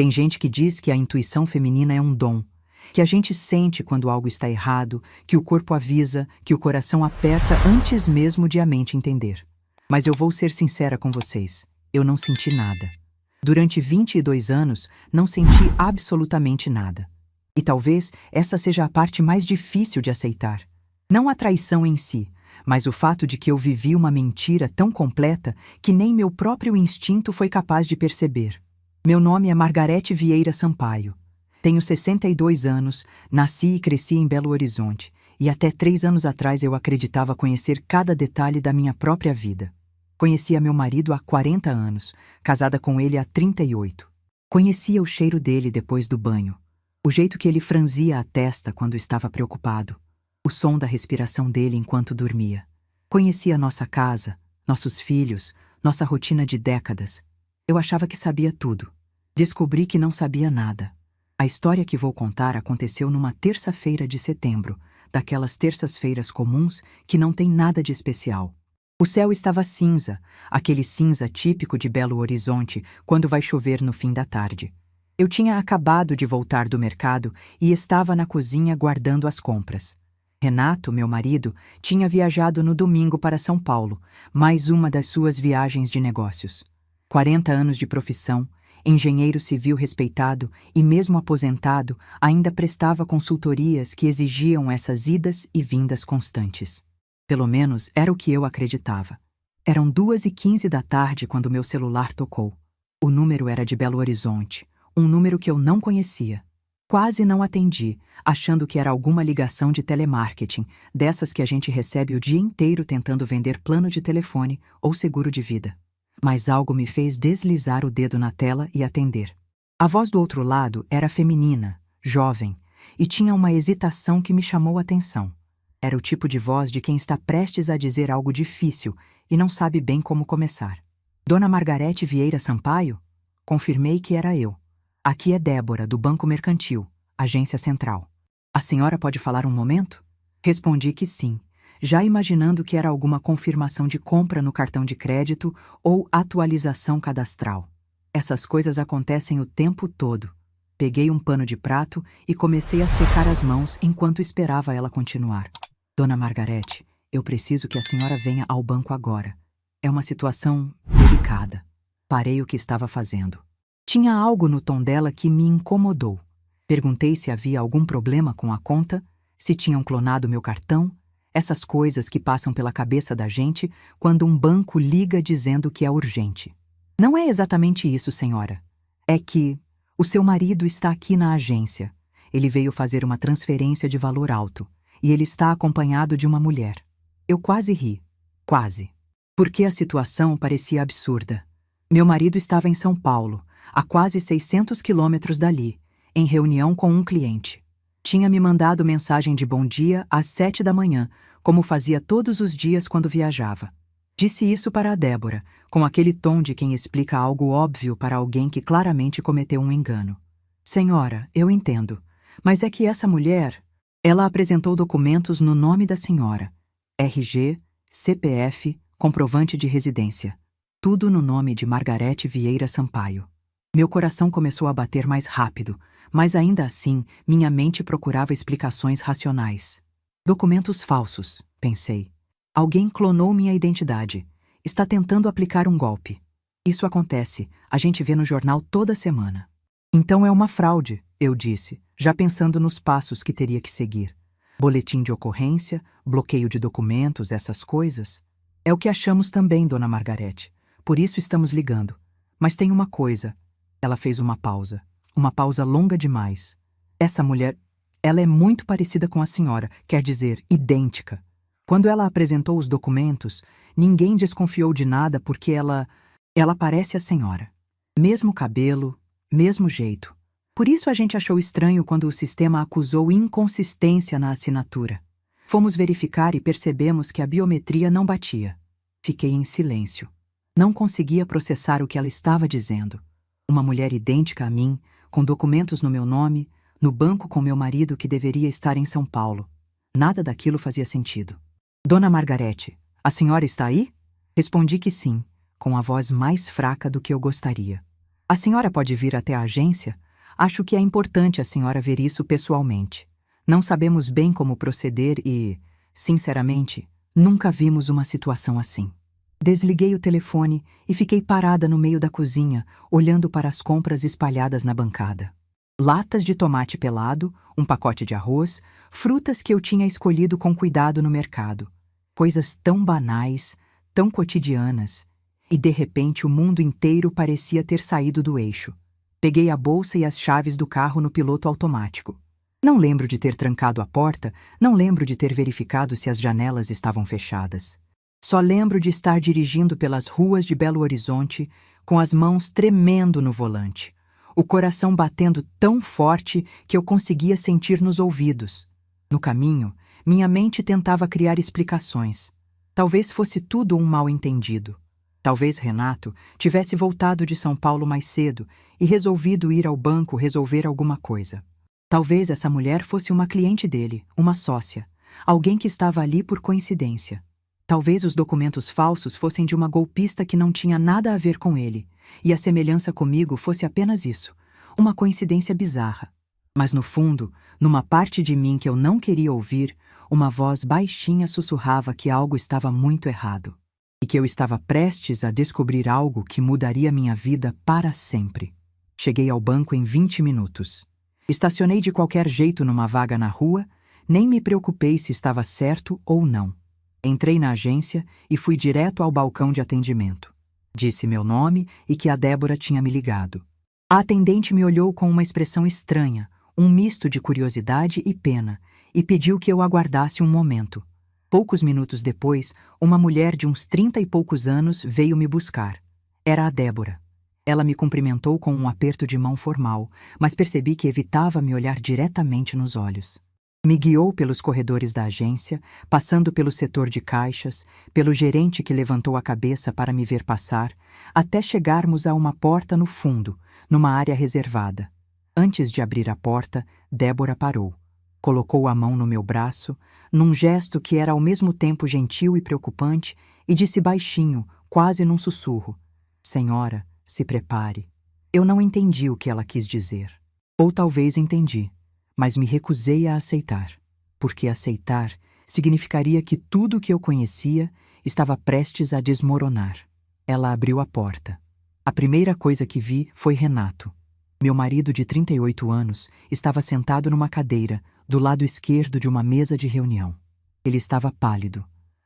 Tem gente que diz que a intuição feminina é um dom, que a gente sente quando algo está errado, que o corpo avisa, que o coração aperta antes mesmo de a mente entender. Mas eu vou ser sincera com vocês, eu não senti nada. Durante 22 anos, não senti absolutamente nada. E talvez essa seja a parte mais difícil de aceitar. Não a traição em si, mas o fato de que eu vivi uma mentira tão completa que nem meu próprio instinto foi capaz de perceber. Meu nome é Margarete Vieira Sampaio. Tenho 62 anos, nasci e cresci em Belo Horizonte, e até 3 anos atrás eu acreditava conhecer cada detalhe da minha própria vida. Conhecia meu marido há 40 anos, casada com ele há 38. Conhecia o cheiro dele depois do banho, o jeito que ele franzia a testa quando estava preocupado, o som da respiração dele enquanto dormia. Conhecia nossa casa, nossos filhos, nossa rotina de décadas. Eu achava que sabia tudo. Descobri que não sabia nada. A história que vou contar aconteceu numa terça-feira de setembro, daquelas terças-feiras comuns que não tem nada de especial. O céu estava cinza, aquele cinza típico de Belo Horizonte quando vai chover no fim da tarde. Eu tinha acabado de voltar do mercado e estava na cozinha guardando as compras. Renato, meu marido, tinha viajado no domingo para São Paulo, mais uma das suas viagens de negócios. 40 anos de profissão, engenheiro civil respeitado e mesmo aposentado, ainda prestava consultorias que exigiam essas idas e vindas constantes. Pelo menos era o que eu acreditava. Eram 2h15 da tarde quando meu celular tocou. O número era de Belo Horizonte, um número que eu não conhecia. Quase não atendi, achando que era alguma ligação de telemarketing, dessas que a gente recebe o dia inteiro tentando vender plano de telefone ou seguro de vida. Mas algo me fez deslizar o dedo na tela e atender. A voz do outro lado era feminina, jovem, e tinha uma hesitação que me chamou a atenção. Era o tipo de voz de quem está prestes a dizer algo difícil e não sabe bem como começar. Dona Margarete Vieira Sampaio? Confirmei que era eu. Aqui é Débora, do Banco Mercantil, Agência Central. A senhora pode falar um momento? Respondi que sim, já imaginando que era alguma confirmação de compra no cartão de crédito ou atualização cadastral. Essas coisas acontecem o tempo todo. Peguei um pano de prato e comecei a secar as mãos enquanto esperava ela continuar. Dona Margarete, eu preciso que a senhora venha ao banco agora. É uma situação delicada. Parei o que estava fazendo. Tinha algo no tom dela que me incomodou. Perguntei se havia algum problema com a conta, se tinham clonado meu cartão, essas coisas que passam pela cabeça da gente quando um banco liga dizendo que é urgente. Não é exatamente isso, senhora. É que o seu marido está aqui na agência. Ele veio fazer uma transferência de valor alto e ele está acompanhado de uma mulher. Eu quase ri. Quase. Porque a situação parecia absurda. Meu marido estava em São Paulo, a quase 600 quilômetros dali, em reunião com um cliente. Tinha me mandado mensagem de bom dia às 7 da manhã, como fazia todos os dias quando viajava. Disse isso para a Débora, com aquele tom de quem explica algo óbvio para alguém que claramente cometeu um engano. Senhora, eu entendo, mas é que essa mulher... Ela apresentou documentos no nome da senhora. RG, CPF, comprovante de residência. Tudo no nome de Margarete Vieira Sampaio. Meu coração começou a bater mais rápido, mas ainda assim minha mente procurava explicações racionais. Documentos falsos, pensei. Alguém clonou minha identidade. Está tentando aplicar um golpe. Isso acontece, a gente vê no jornal toda semana. Então é uma fraude, eu disse, já pensando nos passos que teria que seguir. Boletim de ocorrência, bloqueio de documentos, essas coisas. É o que achamos também, dona Margarete. Por isso estamos ligando. Mas tem uma coisa. Ela fez uma pausa longa demais. Essa mulher, ela é muito parecida com a senhora, quer dizer, idêntica. Quando ela apresentou os documentos, ninguém desconfiou de nada porque ela parece a senhora. Mesmo cabelo, mesmo jeito. Por isso a gente achou estranho quando o sistema acusou inconsistência na assinatura. Fomos verificar e percebemos que a biometria não batia. Fiquei em silêncio. Não conseguia processar o que ela estava dizendo. Uma mulher idêntica a mim, com documentos no meu nome, no banco com meu marido que deveria estar em São Paulo. Nada daquilo fazia sentido. Dona Margarete, a senhora está aí? Respondi que sim, com a voz mais fraca do que eu gostaria. A senhora pode vir até a agência? Acho que é importante a senhora ver isso pessoalmente. Não sabemos bem como proceder e, sinceramente, nunca vimos uma situação assim. Desliguei o telefone e fiquei parada no meio da cozinha, olhando para as compras espalhadas na bancada. Latas de tomate pelado, um pacote de arroz, frutas que eu tinha escolhido com cuidado no mercado. Coisas tão banais, tão cotidianas. E de repente o mundo inteiro parecia ter saído do eixo. Peguei a bolsa e as chaves do carro no piloto automático. Não lembro de ter trancado a porta, não lembro de ter verificado se as janelas estavam fechadas. Só lembro de estar dirigindo pelas ruas de Belo Horizonte, com as mãos tremendo no volante, o coração batendo tão forte que eu conseguia sentir nos ouvidos. No caminho, minha mente tentava criar explicações. Talvez fosse tudo um mal-entendido. Talvez Renato tivesse voltado de São Paulo mais cedo e resolvido ir ao banco resolver alguma coisa. Talvez essa mulher fosse uma cliente dele, uma sócia, alguém que estava ali por coincidência. Talvez os documentos falsos fossem de uma golpista que não tinha nada a ver com ele, e a semelhança comigo fosse apenas isso, uma coincidência bizarra. Mas no fundo, numa parte de mim que eu não queria ouvir, uma voz baixinha sussurrava que algo estava muito errado, e que eu estava prestes a descobrir algo que mudaria minha vida para sempre. Cheguei ao banco em 20 minutos. Estacionei de qualquer jeito numa vaga na rua, nem me preocupei se estava certo ou não. Entrei na agência e fui direto ao balcão de atendimento. Disse meu nome e que a Débora tinha me ligado. A atendente me olhou com uma expressão estranha, um misto de curiosidade e pena, e pediu que eu aguardasse um momento. Poucos minutos depois, uma mulher de uns 30 e poucos anos veio me buscar. Era a Débora. Ela me cumprimentou com um aperto de mão formal, mas percebi que evitava me olhar diretamente nos olhos. Me guiou pelos corredores da agência, passando pelo setor de caixas, pelo gerente que levantou a cabeça para me ver passar, até chegarmos a uma porta no fundo, numa área reservada. Antes de abrir a porta, Débora parou. Colocou a mão no meu braço, num gesto que era ao mesmo tempo gentil e preocupante, e disse baixinho, quase num sussurro: "Senhora, se prepare." Eu não entendi o que ela quis dizer. Ou talvez entendi, mas me recusei a aceitar, porque aceitar significaria que tudo o que eu conhecia estava prestes a desmoronar. Ela abriu a porta. A primeira coisa que vi foi Renato. Meu marido de 38 anos estava sentado numa cadeira, do lado esquerdo de uma mesa de reunião. Ele estava pálido,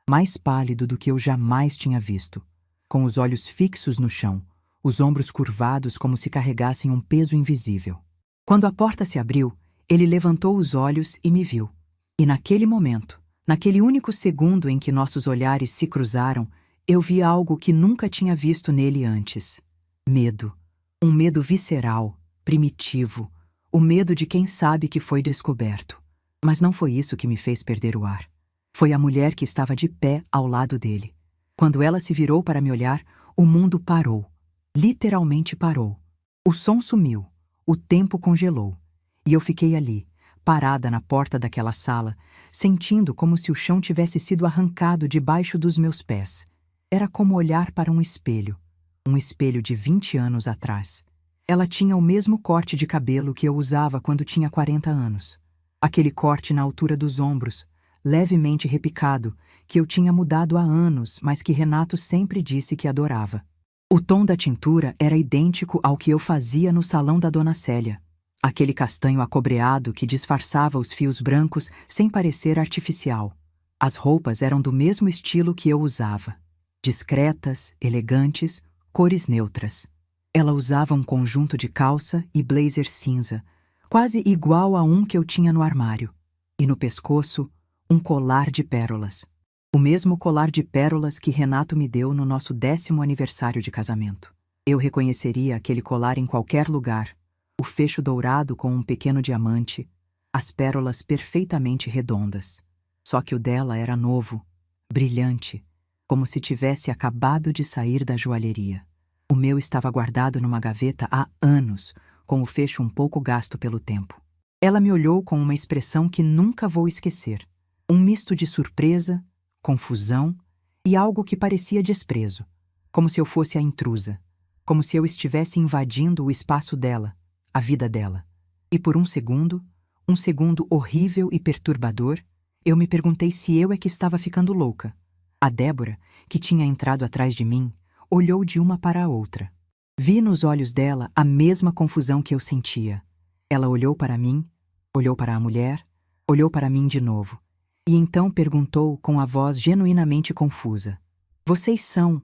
mais pálido do que eu jamais tinha visto, com os olhos fixos no chão, os ombros curvados como se carregassem um peso invisível. Quando a porta se abriu, ele levantou os olhos e me viu. E naquele momento, naquele único segundo em que nossos olhares se cruzaram, eu vi algo que nunca tinha visto nele antes. Medo. Um medo visceral, primitivo. O medo de quem sabe que foi descoberto. Mas não foi isso que me fez perder o ar. Foi a mulher que estava de pé ao lado dele. Quando ela se virou para me olhar, o mundo parou. Literalmente parou. O som sumiu. O tempo congelou. E eu fiquei ali, parada na porta daquela sala, sentindo como se o chão tivesse sido arrancado debaixo dos meus pés. Era como olhar para um espelho de 20 anos atrás. Ela tinha o mesmo corte de cabelo que eu usava quando tinha 40 anos. Aquele corte na altura dos ombros, levemente repicado, que eu tinha mudado há anos, mas que Renato sempre disse que adorava. O tom da tintura era idêntico ao que eu fazia no salão da Dona Célia. Aquele castanho acobreado que disfarçava os fios brancos sem parecer artificial. As roupas eram do mesmo estilo que eu usava. Discretas, elegantes, cores neutras. Ela usava um conjunto de calça e blazer cinza, quase igual a um que eu tinha no armário. E no pescoço, um colar de pérolas. O mesmo colar de pérolas que Renato me deu no nosso 10º aniversário de casamento. Eu reconheceria aquele colar em qualquer lugar. O fecho dourado com um pequeno diamante, as pérolas perfeitamente redondas. Só que o dela era novo, brilhante, como se tivesse acabado de sair da joalheria. O meu estava guardado numa gaveta há anos, com o fecho um pouco gasto pelo tempo. Ela me olhou com uma expressão que nunca vou esquecer. Um misto de surpresa, confusão e algo que parecia desprezo, como se eu fosse a intrusa. como se eu estivesse invadindo o espaço dela, a vida dela. E por um segundo horrível e perturbador, eu me perguntei se eu é que estava ficando louca. A Débora, que tinha entrado atrás de mim, olhou de uma para a outra. Vi nos olhos dela a mesma confusão que eu sentia. Ela olhou para mim, olhou para a mulher, olhou para mim de novo. E então perguntou com a voz genuinamente confusa: "Vocês são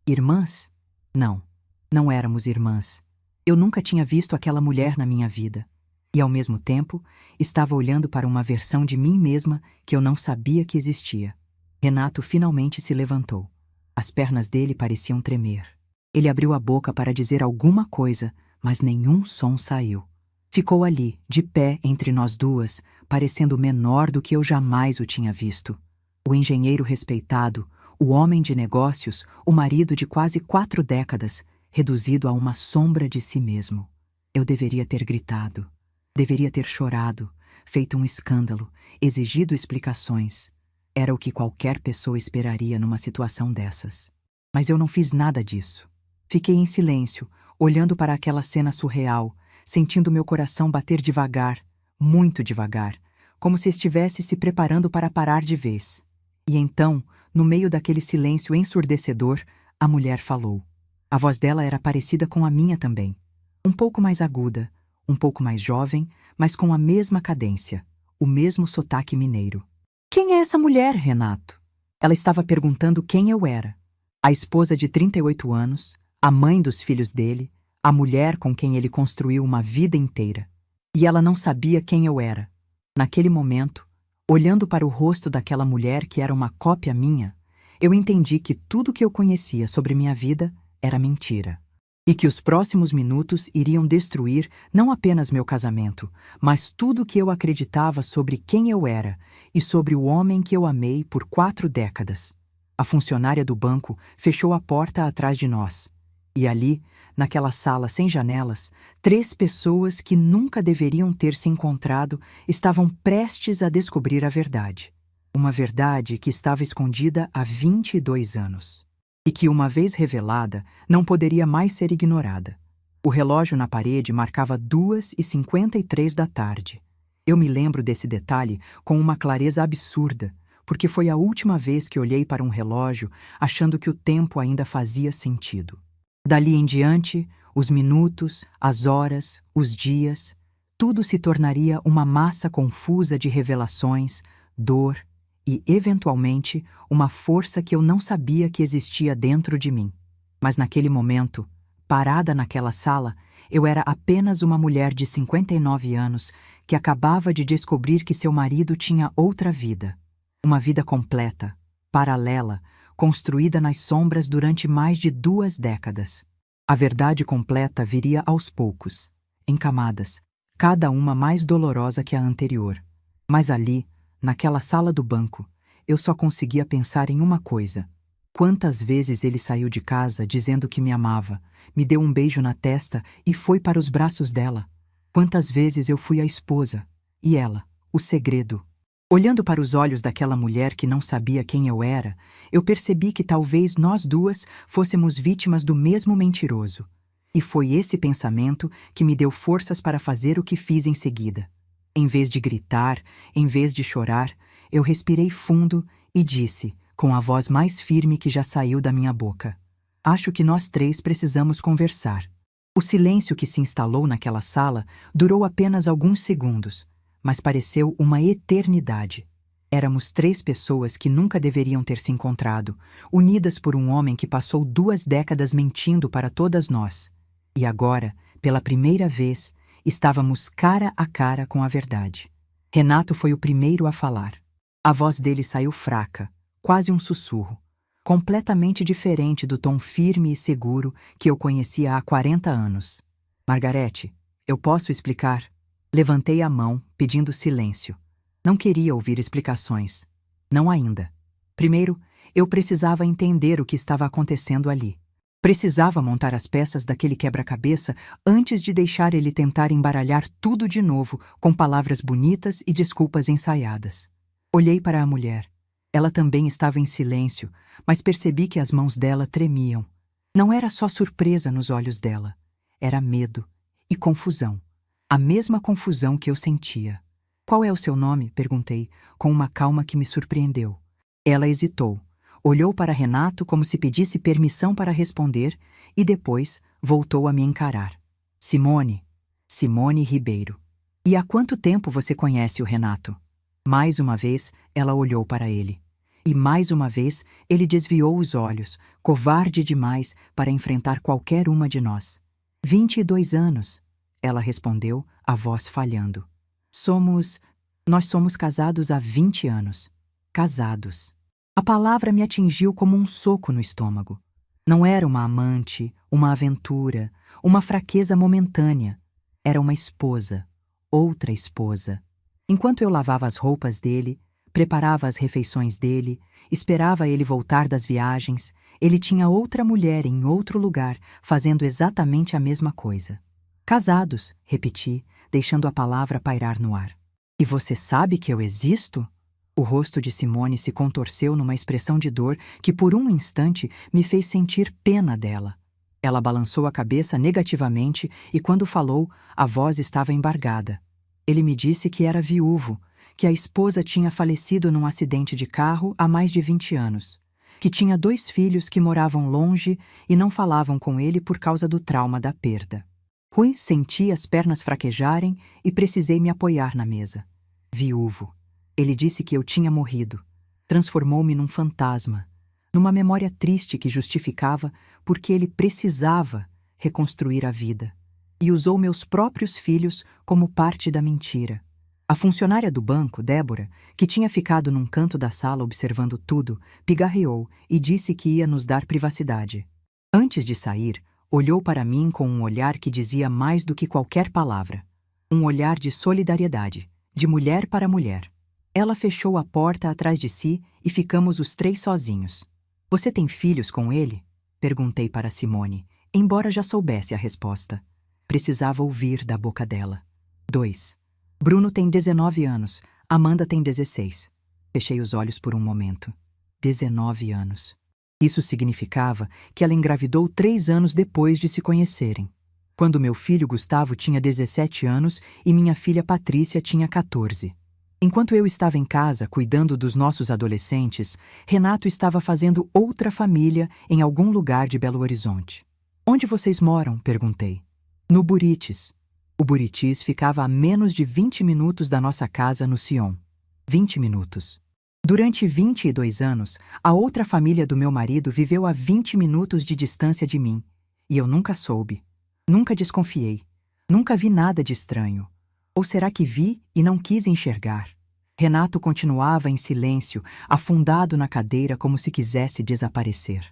irmãs?" Não, não éramos irmãs. Eu nunca tinha visto aquela mulher na minha vida. E, ao mesmo tempo, estava olhando para uma versão de mim mesma que eu não sabia que existia. Renato finalmente se levantou. As pernas dele pareciam tremer. Ele abriu a boca para dizer alguma coisa, mas nenhum som saiu. Ficou ali, de pé entre nós duas, parecendo menor do que eu jamais o tinha visto. O engenheiro respeitado, o homem de negócios, o marido de quase 4 décadas, reduzido a uma sombra de si mesmo. Eu deveria ter gritado. Deveria ter chorado, feito um escândalo, exigido explicações. Era o que qualquer pessoa esperaria numa situação dessas. Mas eu não fiz nada disso. Fiquei em silêncio, olhando para aquela cena surreal, sentindo meu coração bater devagar, muito devagar, como se estivesse se preparando para parar de vez. E então, no meio daquele silêncio ensurdecedor, a mulher falou. A voz dela era parecida com a minha também. Um pouco mais aguda, um pouco mais jovem, mas com a mesma cadência, o mesmo sotaque mineiro. "Quem é essa mulher, Renato?" Ela estava perguntando quem eu era. A esposa de 38 anos, a mãe dos filhos dele, a mulher com quem ele construiu uma vida inteira. E ela não sabia quem eu era. Naquele momento, olhando para o rosto daquela mulher que era uma cópia minha, eu entendi que tudo que eu conhecia sobre minha vida era mentira. E que os próximos minutos iriam destruir não apenas meu casamento, mas tudo que eu acreditava sobre quem eu era e sobre o homem que eu amei por 4 décadas. A funcionária do banco fechou a porta atrás de nós. E ali, naquela sala sem janelas, 3 pessoas que nunca deveriam ter se encontrado estavam prestes a descobrir a verdade. Uma verdade que estava escondida há 22 anos. E que, uma vez revelada, não poderia mais ser ignorada. O relógio na parede marcava 2h53 da tarde. Eu me lembro desse detalhe com uma clareza absurda, porque foi a última vez que olhei para um relógio achando que o tempo ainda fazia sentido. Dali em diante, os minutos, as horas, os dias, tudo se tornaria uma massa confusa de revelações, dor e, eventualmente, uma força que eu não sabia que existia dentro de mim. Mas naquele momento, parada naquela sala, eu era apenas uma mulher de 59 anos que acabava de descobrir que seu marido tinha outra vida. Uma vida completa, paralela, construída nas sombras durante mais de 2 décadas. A verdade completa viria aos poucos, em camadas, cada uma mais dolorosa que a anterior. Mas ali, naquela sala do banco, eu só conseguia pensar em uma coisa. Quantas vezes ele saiu de casa dizendo que me amava, me deu um beijo na testa e foi para os braços dela? Quantas vezes eu fui a esposa, e ela, o segredo? Olhando para os olhos daquela mulher que não sabia quem eu era, eu percebi que talvez nós duas fôssemos vítimas do mesmo mentiroso. E foi esse pensamento que me deu forças para fazer o que fiz em seguida. Em vez de gritar, em vez de chorar, eu respirei fundo e disse, com a voz mais firme que já saiu da minha boca: "Acho que nós 3 precisamos conversar." O silêncio que se instalou naquela sala durou apenas alguns segundos, mas pareceu uma eternidade. Éramos 3 pessoas que nunca deveriam ter se encontrado, unidas por um homem que passou 2 décadas mentindo para todas nós. E agora, pela primeira vez, estávamos cara a cara com a verdade. Renato foi o primeiro a falar. A voz dele saiu fraca, quase um sussurro, completamente diferente do tom firme e seguro que eu conhecia há 40 anos. "Margarete, eu posso explicar?" Levantei a mão, pedindo silêncio. Não queria ouvir explicações. Não ainda. Primeiro, eu precisava entender o que estava acontecendo ali. Precisava montar as peças daquele quebra-cabeça antes de deixar ele tentar embaralhar tudo de novo com palavras bonitas e desculpas ensaiadas. Olhei para a mulher. Ela também estava em silêncio, mas percebi que as mãos dela tremiam. Não era só surpresa nos olhos dela. Era medo e confusão. A mesma confusão que eu sentia. Qual é o seu nome? Perguntei, com uma calma que me surpreendeu. Ela hesitou. Olhou para Renato como se pedisse permissão para responder e depois voltou a me encarar. Simone. Simone Ribeiro. E há quanto tempo você conhece o Renato? Mais uma vez, ela olhou para ele. E mais uma vez, ele desviou os olhos, covarde demais para enfrentar qualquer uma de nós. 22 anos, ela respondeu, a voz falhando. Nós somos casados há 20 anos. Casados. A palavra me atingiu como um soco no estômago. Não era uma amante, uma aventura, uma fraqueza momentânea. Era uma esposa, outra esposa. Enquanto eu lavava as roupas dele, preparava as refeições dele, esperava ele voltar das viagens, ele tinha outra mulher em outro lugar, fazendo exatamente a mesma coisa. Casados, repeti, deixando a palavra pairar no ar. E você sabe que eu existo? O rosto de Simone se contorceu numa expressão de dor que por um instante me fez sentir pena dela. Ela balançou a cabeça negativamente e quando falou, a voz estava embargada. Ele me disse que era viúvo, que a esposa tinha falecido num acidente de carro há mais de 20 anos, que tinha 2 filhos que moravam longe e não falavam com ele por causa do trauma da perda. Rui, senti as pernas fraquejarem e precisei me apoiar na mesa. Viúvo. Ele disse que eu tinha morrido. Transformou-me num fantasma, numa memória triste que justificava porque ele precisava reconstruir a vida. E usou meus próprios filhos como parte da mentira. A funcionária do banco, Débora, que tinha ficado num canto da sala observando tudo, pigarreou e disse que ia nos dar privacidade. Antes de sair, olhou para mim com um olhar que dizia mais do que qualquer palavra. Um olhar de solidariedade, de mulher para mulher. Ela fechou a porta atrás de si e ficamos os 3 sozinhos. Você tem filhos com ele? Perguntei para Simone, embora já soubesse a resposta. Precisava ouvir da boca dela. 2. Bruno tem 19 anos, Amanda tem 16. Fechei os olhos por um momento. 19 anos. Isso significava que ela engravidou 3 anos depois de se conhecerem. Quando meu filho Gustavo tinha 17 anos e minha filha Patrícia tinha 14. Enquanto eu estava em casa cuidando dos nossos adolescentes, Renato estava fazendo outra família em algum lugar de Belo Horizonte. Onde vocês moram? Perguntei. No Buritis. O Buritis ficava a menos de 20 minutos da nossa casa no Sion. 20 minutos. Durante 22 anos, a outra família do meu marido viveu a 20 minutos de distância de mim. E eu nunca soube. Nunca desconfiei. Nunca vi nada de estranho. Ou será que vi e não quis enxergar? Renato continuava em silêncio, afundado na cadeira como se quisesse desaparecer.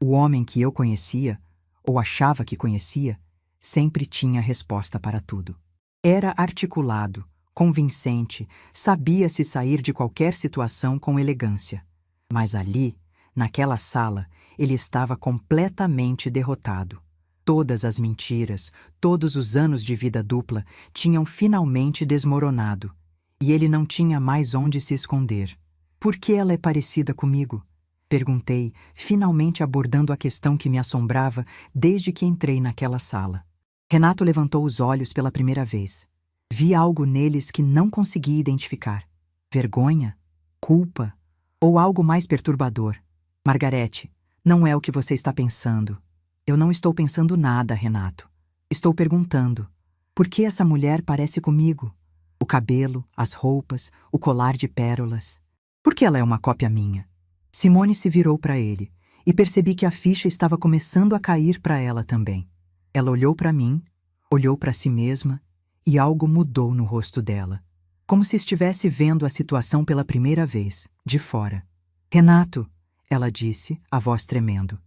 O homem que eu conhecia, ou achava que conhecia, sempre tinha resposta para tudo. Era articulado, convincente, sabia se sair de qualquer situação com elegância. Mas ali, naquela sala, ele estava completamente derrotado. Todas as mentiras, todos os anos de vida dupla tinham finalmente desmoronado, e ele não tinha mais onde se esconder. Por que ela é parecida comigo? Perguntei, finalmente abordando a questão que me assombrava desde que entrei naquela sala. Renato levantou os olhos pela primeira vez. Vi algo neles que não conseguia identificar. Vergonha? Culpa? Ou algo mais perturbador? Margarete, não é o que você está pensando. Eu não estou pensando nada, Renato. Estou perguntando. Por que essa mulher parece comigo? O cabelo, as roupas, o colar de pérolas. Por que ela é uma cópia minha? Simone se virou para ele e percebi que a ficha estava começando a cair para ela também. Ela olhou para mim, olhou para si mesma e algo mudou no rosto dela. Como se estivesse vendo a situação pela primeira vez, de fora. Renato, ela disse, a voz tremendo.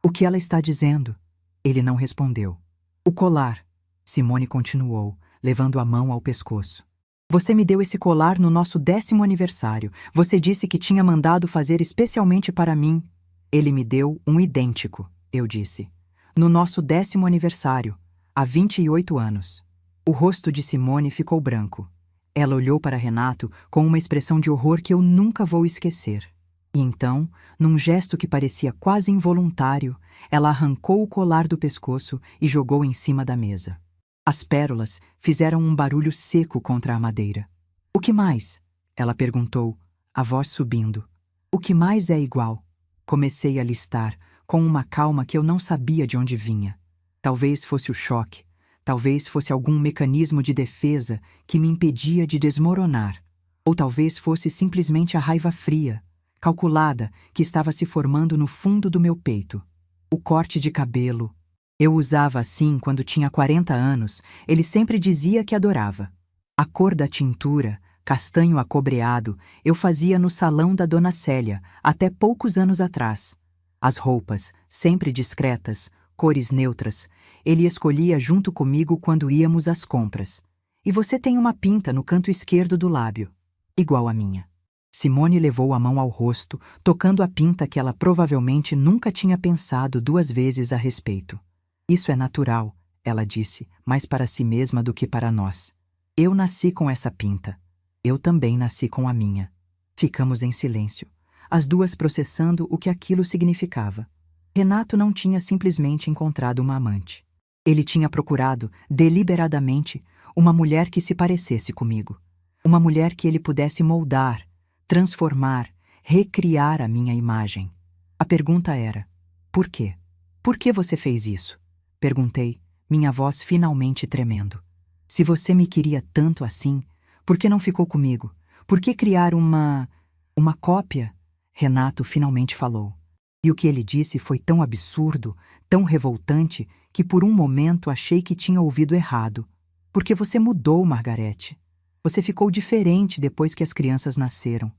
O que ela está dizendo? Ele não respondeu. O colar, Simone continuou, levando a mão ao pescoço. Você me deu esse colar no nosso 10º aniversário. Você disse que tinha mandado fazer especialmente para mim. Ele me deu um idêntico, eu disse. No nosso 10º aniversário, há 28 anos. O rosto de Simone ficou branco. Ela olhou para Renato com uma expressão de horror que eu nunca vou esquecer. E então, num gesto que parecia quase involuntário, ela arrancou o colar do pescoço e jogou em cima da mesa. As pérolas fizeram um barulho seco contra a madeira. O que mais? Ela perguntou, a voz subindo. O que mais é igual? Comecei a listar, com uma calma que eu não sabia de onde vinha. Talvez fosse o choque, talvez fosse algum mecanismo de defesa que me impedia de desmoronar, ou talvez fosse simplesmente a raiva fria, calculada, que estava se formando no fundo do meu peito. O corte de cabelo. Eu usava assim quando tinha 40 anos, ele sempre dizia que adorava. A cor da tintura, castanho acobreado, eu fazia no salão da Dona Célia, até poucos anos atrás. As roupas, sempre discretas, cores neutras, ele escolhia junto comigo quando íamos às compras. E você tem uma pinta no canto esquerdo do lábio, igual à minha. Simone levou a mão ao rosto, tocando a pinta que ela provavelmente nunca tinha pensado 2 vezes a respeito. Isso é natural, ela disse, mais para si mesma do que para nós. Eu nasci com essa pinta. Eu também nasci com a minha. Ficamos em silêncio, as duas processando o que aquilo significava. Renato não tinha simplesmente encontrado uma amante. Ele tinha procurado, deliberadamente, uma mulher que se parecesse comigo. Uma mulher que ele pudesse moldar, transformar, recriar a minha imagem. A pergunta era: por quê? Por que você fez isso? Perguntei, minha voz finalmente tremendo. Se você me queria tanto assim, por que não ficou comigo? Por que criar uma cópia? Renato finalmente falou. E o que ele disse foi tão absurdo, tão revoltante, que por um momento achei que tinha ouvido errado. Porque você mudou, Margarete. Você ficou diferente depois que as crianças nasceram.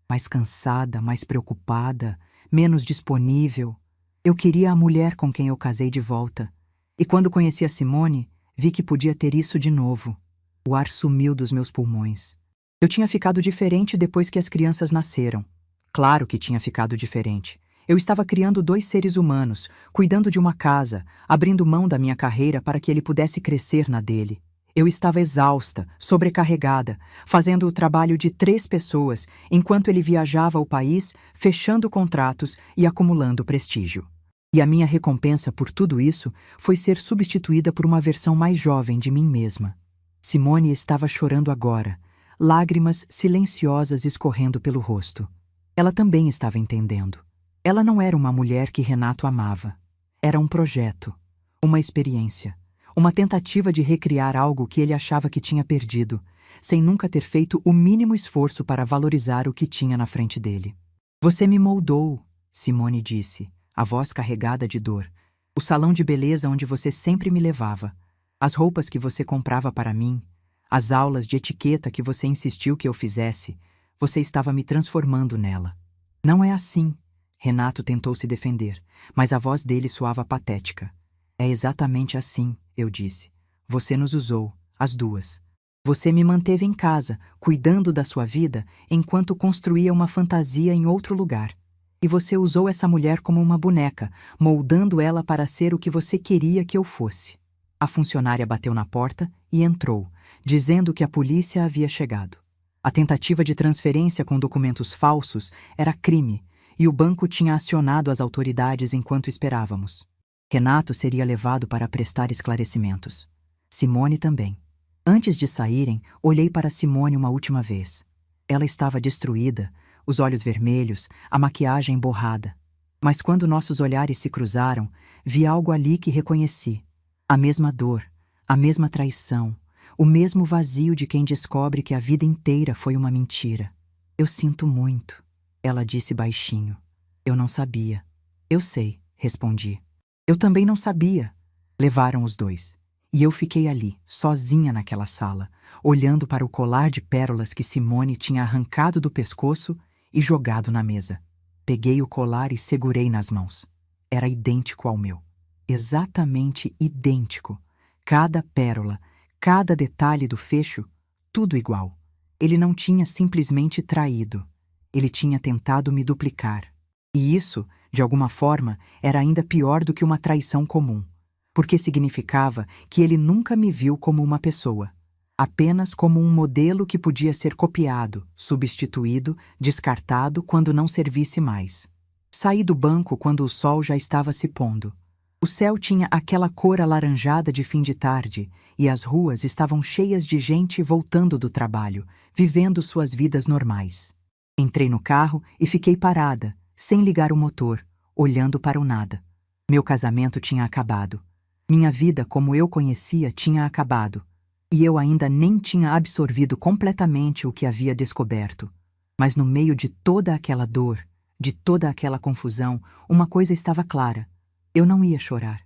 Mais cansada, mais preocupada, menos disponível. Eu queria a mulher com quem eu casei de volta. E quando conheci a Simone, vi que podia ter isso de novo. O ar sumiu dos meus pulmões. Eu tinha ficado diferente depois que as crianças nasceram. Claro que tinha ficado diferente. Eu estava criando 2 seres humanos, cuidando de uma casa, abrindo mão da minha carreira para que ele pudesse crescer na dele. Eu estava exausta, sobrecarregada, fazendo o trabalho de 3 pessoas, enquanto ele viajava o país, fechando contratos e acumulando prestígio. E a minha recompensa por tudo isso foi ser substituída por uma versão mais jovem de mim mesma. Simone estava chorando agora, lágrimas silenciosas escorrendo pelo rosto. Ela também estava entendendo. Ela não era uma mulher que Renato amava. Era um projeto, uma experiência, uma tentativa de recriar algo que ele achava que tinha perdido, sem nunca ter feito o mínimo esforço para valorizar o que tinha na frente dele. Você me moldou, Simone disse, a voz carregada de dor. O salão de beleza onde você sempre me levava, as roupas que você comprava para mim, as aulas de etiqueta que você insistiu que eu fizesse, você estava me transformando nela. Não é assim. Renato tentou se defender, mas a voz dele soava patética. É exatamente assim, eu disse. Você nos usou, as duas. Você me manteve em casa, cuidando da sua vida, enquanto construía uma fantasia em outro lugar. E você usou essa mulher como uma boneca, moldando ela para ser o que você queria que eu fosse. A funcionária bateu na porta e entrou, dizendo que a polícia havia chegado. A tentativa de transferência com documentos falsos era crime, e o banco tinha acionado as autoridades enquanto esperávamos. Renato seria levado para prestar esclarecimentos. Simone também. Antes de saírem, olhei para Simone uma última vez. Ela estava destruída, os olhos vermelhos, a maquiagem borrada. Mas quando nossos olhares se cruzaram, vi algo ali que reconheci. A mesma dor, a mesma traição, o mesmo vazio de quem descobre que a vida inteira foi uma mentira. Eu sinto muito, ela disse baixinho. Eu não sabia. Eu sei, respondi. Eu também não sabia. Levaram os 2. E eu fiquei ali, sozinha naquela sala, olhando para o colar de pérolas que Simone tinha arrancado do pescoço e jogado na mesa. Peguei o colar e segurei nas mãos. Era idêntico ao meu. Exatamente idêntico. Cada pérola, cada detalhe do fecho, tudo igual. Ele não tinha simplesmente traído. Ele tinha tentado me duplicar. E isso, de alguma forma, era ainda pior do que uma traição comum, porque significava que ele nunca me viu como uma pessoa. apenas como um modelo que podia ser copiado, substituído, descartado quando não servisse mais. Saí do banco quando o sol já estava se pondo. O céu tinha aquela cor alaranjada de fim de tarde e as ruas estavam cheias de gente voltando do trabalho, vivendo suas vidas normais. Entrei no carro e fiquei parada, sem ligar o motor, olhando para o nada. Meu casamento tinha acabado. Minha vida como eu conhecia tinha acabado. E eu ainda nem tinha absorvido completamente o que havia descoberto. Mas no meio de toda aquela dor, de toda aquela confusão, uma coisa estava clara. Eu não ia chorar,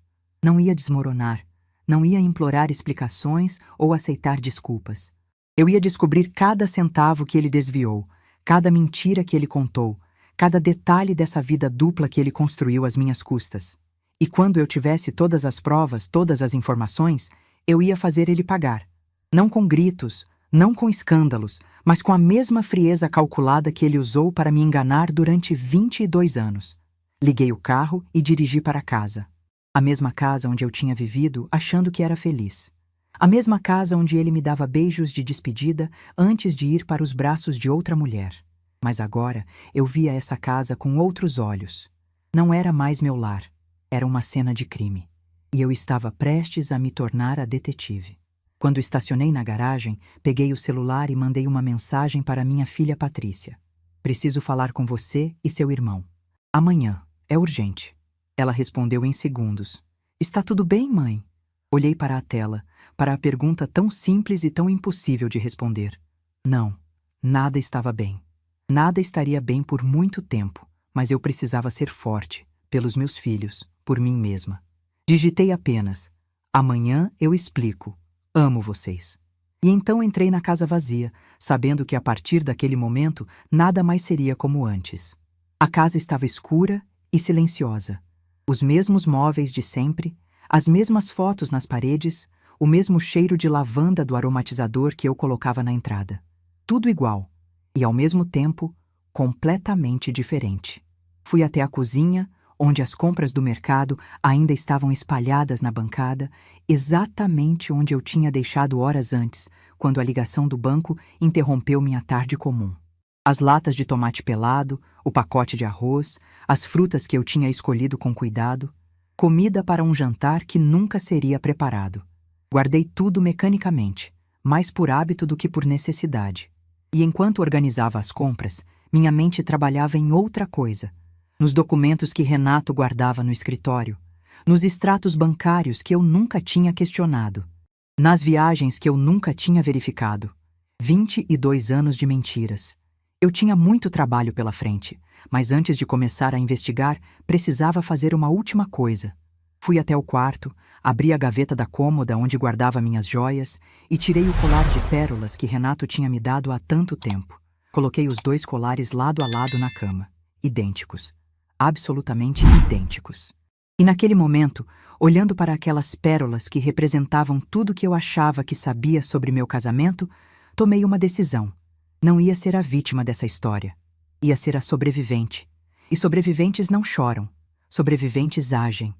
não ia desmoronar, não ia implorar explicações ou aceitar desculpas. Eu ia descobrir cada centavo que ele desviou, cada mentira que ele contou, cada detalhe dessa vida dupla que ele construiu às minhas custas. E quando eu tivesse todas as provas, todas as informações, eu ia fazer ele pagar. Não com gritos, não com escândalos, mas com a mesma frieza calculada que ele usou para me enganar durante 22 anos. Liguei o carro e dirigi para casa. A mesma casa onde eu tinha vivido, achando que era feliz. A mesma casa onde ele me dava beijos de despedida antes de ir para os braços de outra mulher. Mas agora eu via essa casa com outros olhos. Não era mais meu lar. Era uma cena de crime. E eu estava prestes a me tornar a detetive. Quando estacionei na garagem, peguei o celular e mandei uma mensagem para minha filha Patrícia. Preciso falar com você e seu irmão. Amanhã. É urgente. Ela respondeu em segundos. Está tudo bem, mãe? Olhei para a tela, para a pergunta tão simples e tão impossível de responder. Não, nada estava bem. Nada estaria bem por muito tempo, mas eu precisava ser forte, pelos meus filhos, por mim mesma. Digitei apenas: amanhã eu explico. Amo vocês. E então entrei na casa vazia, sabendo que a partir daquele momento nada mais seria como antes. A casa estava escura e silenciosa. Os mesmos móveis de sempre, as mesmas fotos nas paredes, o mesmo cheiro de lavanda do aromatizador que eu colocava na entrada. Tudo igual, e ao mesmo tempo, completamente diferente. Fui até a cozinha, onde as compras do mercado ainda estavam espalhadas na bancada, exatamente onde eu tinha deixado horas antes, quando a ligação do banco interrompeu minha tarde comum. As latas de tomate pelado, o pacote de arroz, as frutas que eu tinha escolhido com cuidado, comida para um jantar que nunca seria preparado. Guardei tudo mecanicamente, mais por hábito do que por necessidade. E enquanto organizava as compras, minha mente trabalhava em outra coisa. Nos documentos que Renato guardava no escritório, nos extratos bancários que eu nunca tinha questionado, nas viagens que eu nunca tinha verificado. 22 anos de mentiras. Eu tinha muito trabalho pela frente, mas antes de começar a investigar, precisava fazer uma última coisa. Fui até o quarto, abri a gaveta da cômoda onde guardava minhas joias e tirei o colar de pérolas que Renato tinha me dado há tanto tempo. Coloquei os dois colares lado a lado na cama, idênticos, absolutamente idênticos. E naquele momento, olhando para aquelas pérolas que representavam tudo que eu achava que sabia sobre meu casamento, tomei uma decisão. Não ia ser a vítima dessa história. Ia ser a sobrevivente. E sobreviventes não choram. Sobreviventes agem.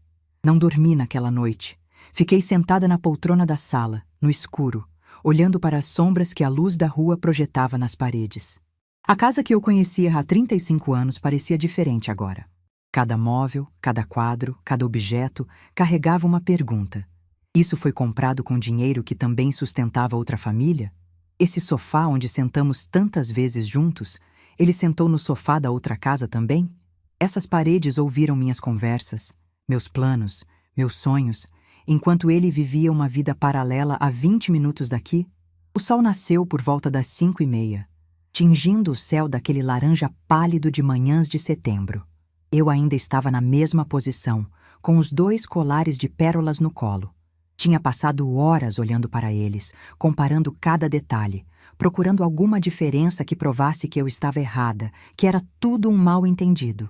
Não dormi naquela noite. Fiquei sentada na poltrona da sala, no escuro, olhando para as sombras que a luz da rua projetava nas paredes. A casa que eu conhecia há 35 anos parecia diferente agora. Cada móvel, cada quadro, cada objeto carregava uma pergunta. Isso foi comprado com dinheiro que também sustentava outra família? Esse sofá onde sentamos tantas vezes juntos, ele sentou no sofá da outra casa também? Essas paredes ouviram minhas conversas, meus planos, meus sonhos, enquanto ele vivia uma vida paralela a 20 minutos daqui? O sol nasceu por volta das 5:30, tingindo o céu daquele laranja pálido de manhãs de setembro. Eu ainda estava na mesma posição, com os dois colares de pérolas no colo. Tinha passado horas olhando para eles, comparando cada detalhe, procurando alguma diferença que provasse que eu estava errada, que era tudo um mal-entendido.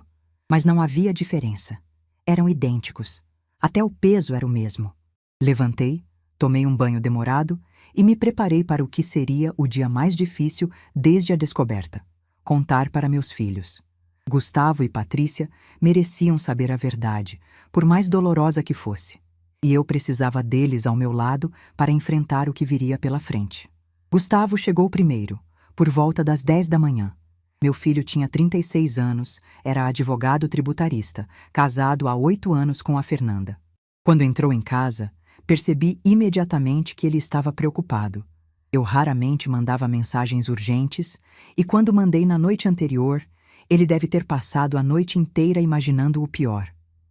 Mas não havia diferença. Eram idênticos. Até o peso era o mesmo. Levantei, tomei um banho demorado e me preparei para o que seria o dia mais difícil desde a descoberta: contar para meus filhos. Gustavo e Patrícia mereciam saber a verdade, por mais dolorosa que fosse. E eu precisava deles ao meu lado para enfrentar o que viria pela frente. Gustavo chegou primeiro, por volta das 10 da manhã. Meu filho tinha 36 anos, era advogado tributarista, casado há 8 anos com a Fernanda. Quando entrou em casa, percebi imediatamente que ele estava preocupado. Eu raramente mandava mensagens urgentes, e quando mandei na noite anterior, ele deve ter passado a noite inteira imaginando o pior.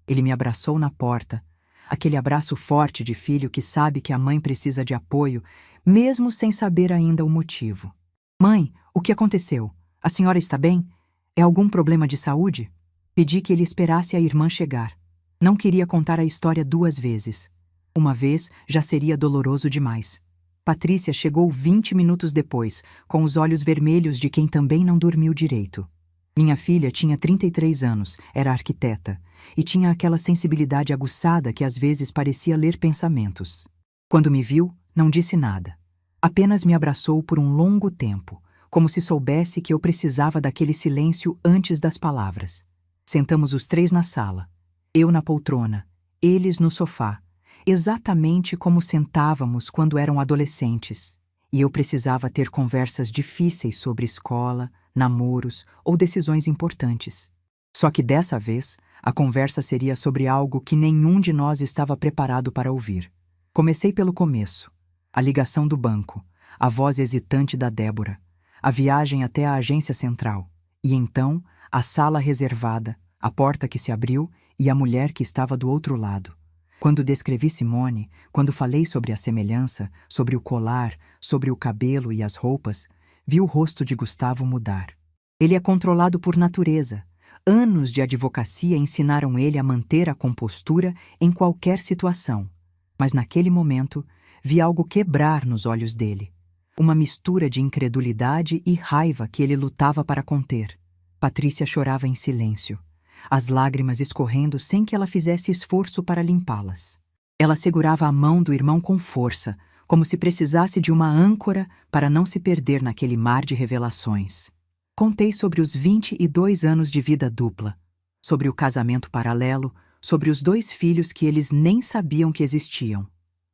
Ele me abraçou na porta, aquele abraço forte de filho que sabe que a mãe precisa de apoio, mesmo sem saber ainda o motivo. Mãe, o que aconteceu? A senhora está bem? É algum problema de saúde? Pedi que ele esperasse a irmã chegar. Não queria contar a história 2 vezes. Uma vez já seria doloroso demais. Patrícia chegou 20 minutos depois, com os olhos vermelhos de quem também não dormiu direito. Minha filha tinha 33 anos, era arquiteta, e tinha aquela sensibilidade aguçada que às vezes parecia ler pensamentos. Quando me viu, não disse nada. Apenas me abraçou por um longo tempo, como se soubesse que eu precisava daquele silêncio antes das palavras. Sentamos os 3 na sala, eu na poltrona, eles no sofá, exatamente como sentávamos quando eram adolescentes, e eu precisava ter conversas difíceis sobre escola, namoros ou decisões importantes. Só que dessa vez, a conversa seria sobre algo que nenhum de nós estava preparado para ouvir. Comecei pelo começo. A ligação do banco, a voz hesitante da Débora, a viagem até a agência central, e então a sala reservada, a porta que se abriu e a mulher que estava do outro lado. Quando descrevi Simone, quando falei sobre a semelhança, sobre o colar, sobre o cabelo e as roupas, vi o rosto de Gustavo mudar. Ele é controlado por natureza. Anos de advocacia ensinaram ele a manter a compostura em qualquer situação. Mas naquele momento, vi algo quebrar nos olhos dele. Uma mistura de incredulidade e raiva que ele lutava para conter. Patrícia chorava em silêncio, as lágrimas escorrendo sem que ela fizesse esforço para limpá-las. Ela segurava a mão do irmão com força, como se precisasse de uma âncora para não se perder naquele mar de revelações. Contei sobre os 22 anos de vida dupla, sobre o casamento paralelo, sobre os 2 filhos que eles nem sabiam que existiam.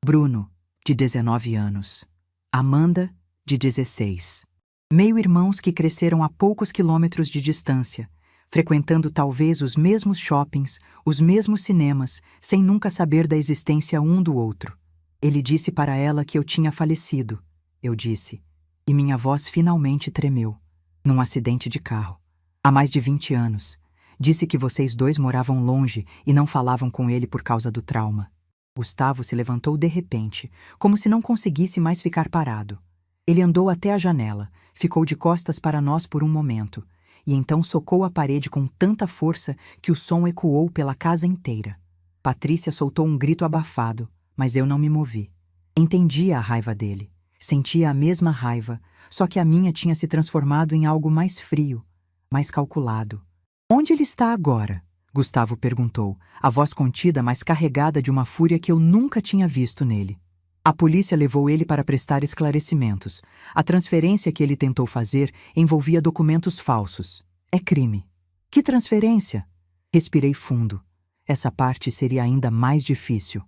Bruno, de 19 anos. Amanda, de 16. Meio-irmãos que cresceram a poucos quilômetros de distância, frequentando talvez os mesmos shoppings, os mesmos cinemas, sem nunca saber da existência um do outro. Ele disse para ela que eu tinha falecido. Eu disse, e minha voz finalmente tremeu, num acidente de carro. Há mais de 20 anos. Disse que vocês 2 moravam longe e não falavam com ele por causa do trauma. Gustavo se levantou de repente, como se não conseguisse mais ficar parado. Ele andou até a janela, ficou de costas para nós por um momento, e então socou a parede com tanta força que o som ecoou pela casa inteira. Patrícia soltou um grito abafado, mas eu não me movi. Entendia a raiva dele. Sentia a mesma raiva, só que a minha tinha se transformado em algo mais frio, mais calculado. Onde ele está agora? Gustavo perguntou, a voz contida mas carregada de uma fúria que eu nunca tinha visto nele. A polícia levou ele para prestar esclarecimentos. A transferência que ele tentou fazer envolvia documentos falsos. É crime. Que transferência? Respirei fundo. Essa parte seria ainda mais difícil.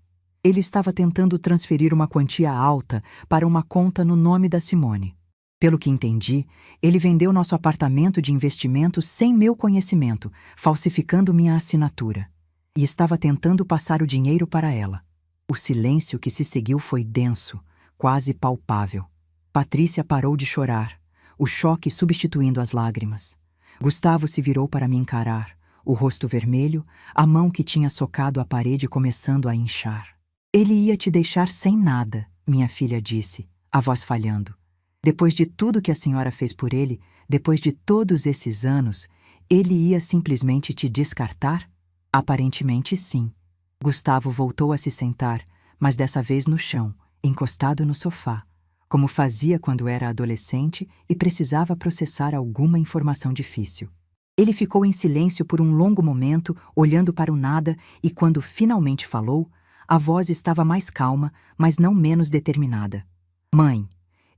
Ele estava tentando transferir uma quantia alta para uma conta no nome da Simone. Pelo que entendi, ele vendeu nosso apartamento de investimento sem meu conhecimento, falsificando minha assinatura. E estava tentando passar o dinheiro para ela. O silêncio que se seguiu foi denso, quase palpável. Patrícia parou de chorar, o choque substituindo as lágrimas. Gustavo se virou para me encarar, o rosto vermelho, a mão que tinha socado a parede começando a inchar. Ele ia te deixar sem nada, minha filha disse, a voz falhando. Depois de tudo que a senhora fez por ele, depois de todos esses anos, ele ia simplesmente te descartar? Aparentemente sim. Gustavo voltou a se sentar, mas dessa vez no chão, encostado no sofá, como fazia quando era adolescente e precisava processar alguma informação difícil. Ele ficou em silêncio por um longo momento, olhando para o nada, e quando finalmente falou, a voz estava mais calma, mas não menos determinada. Mãe,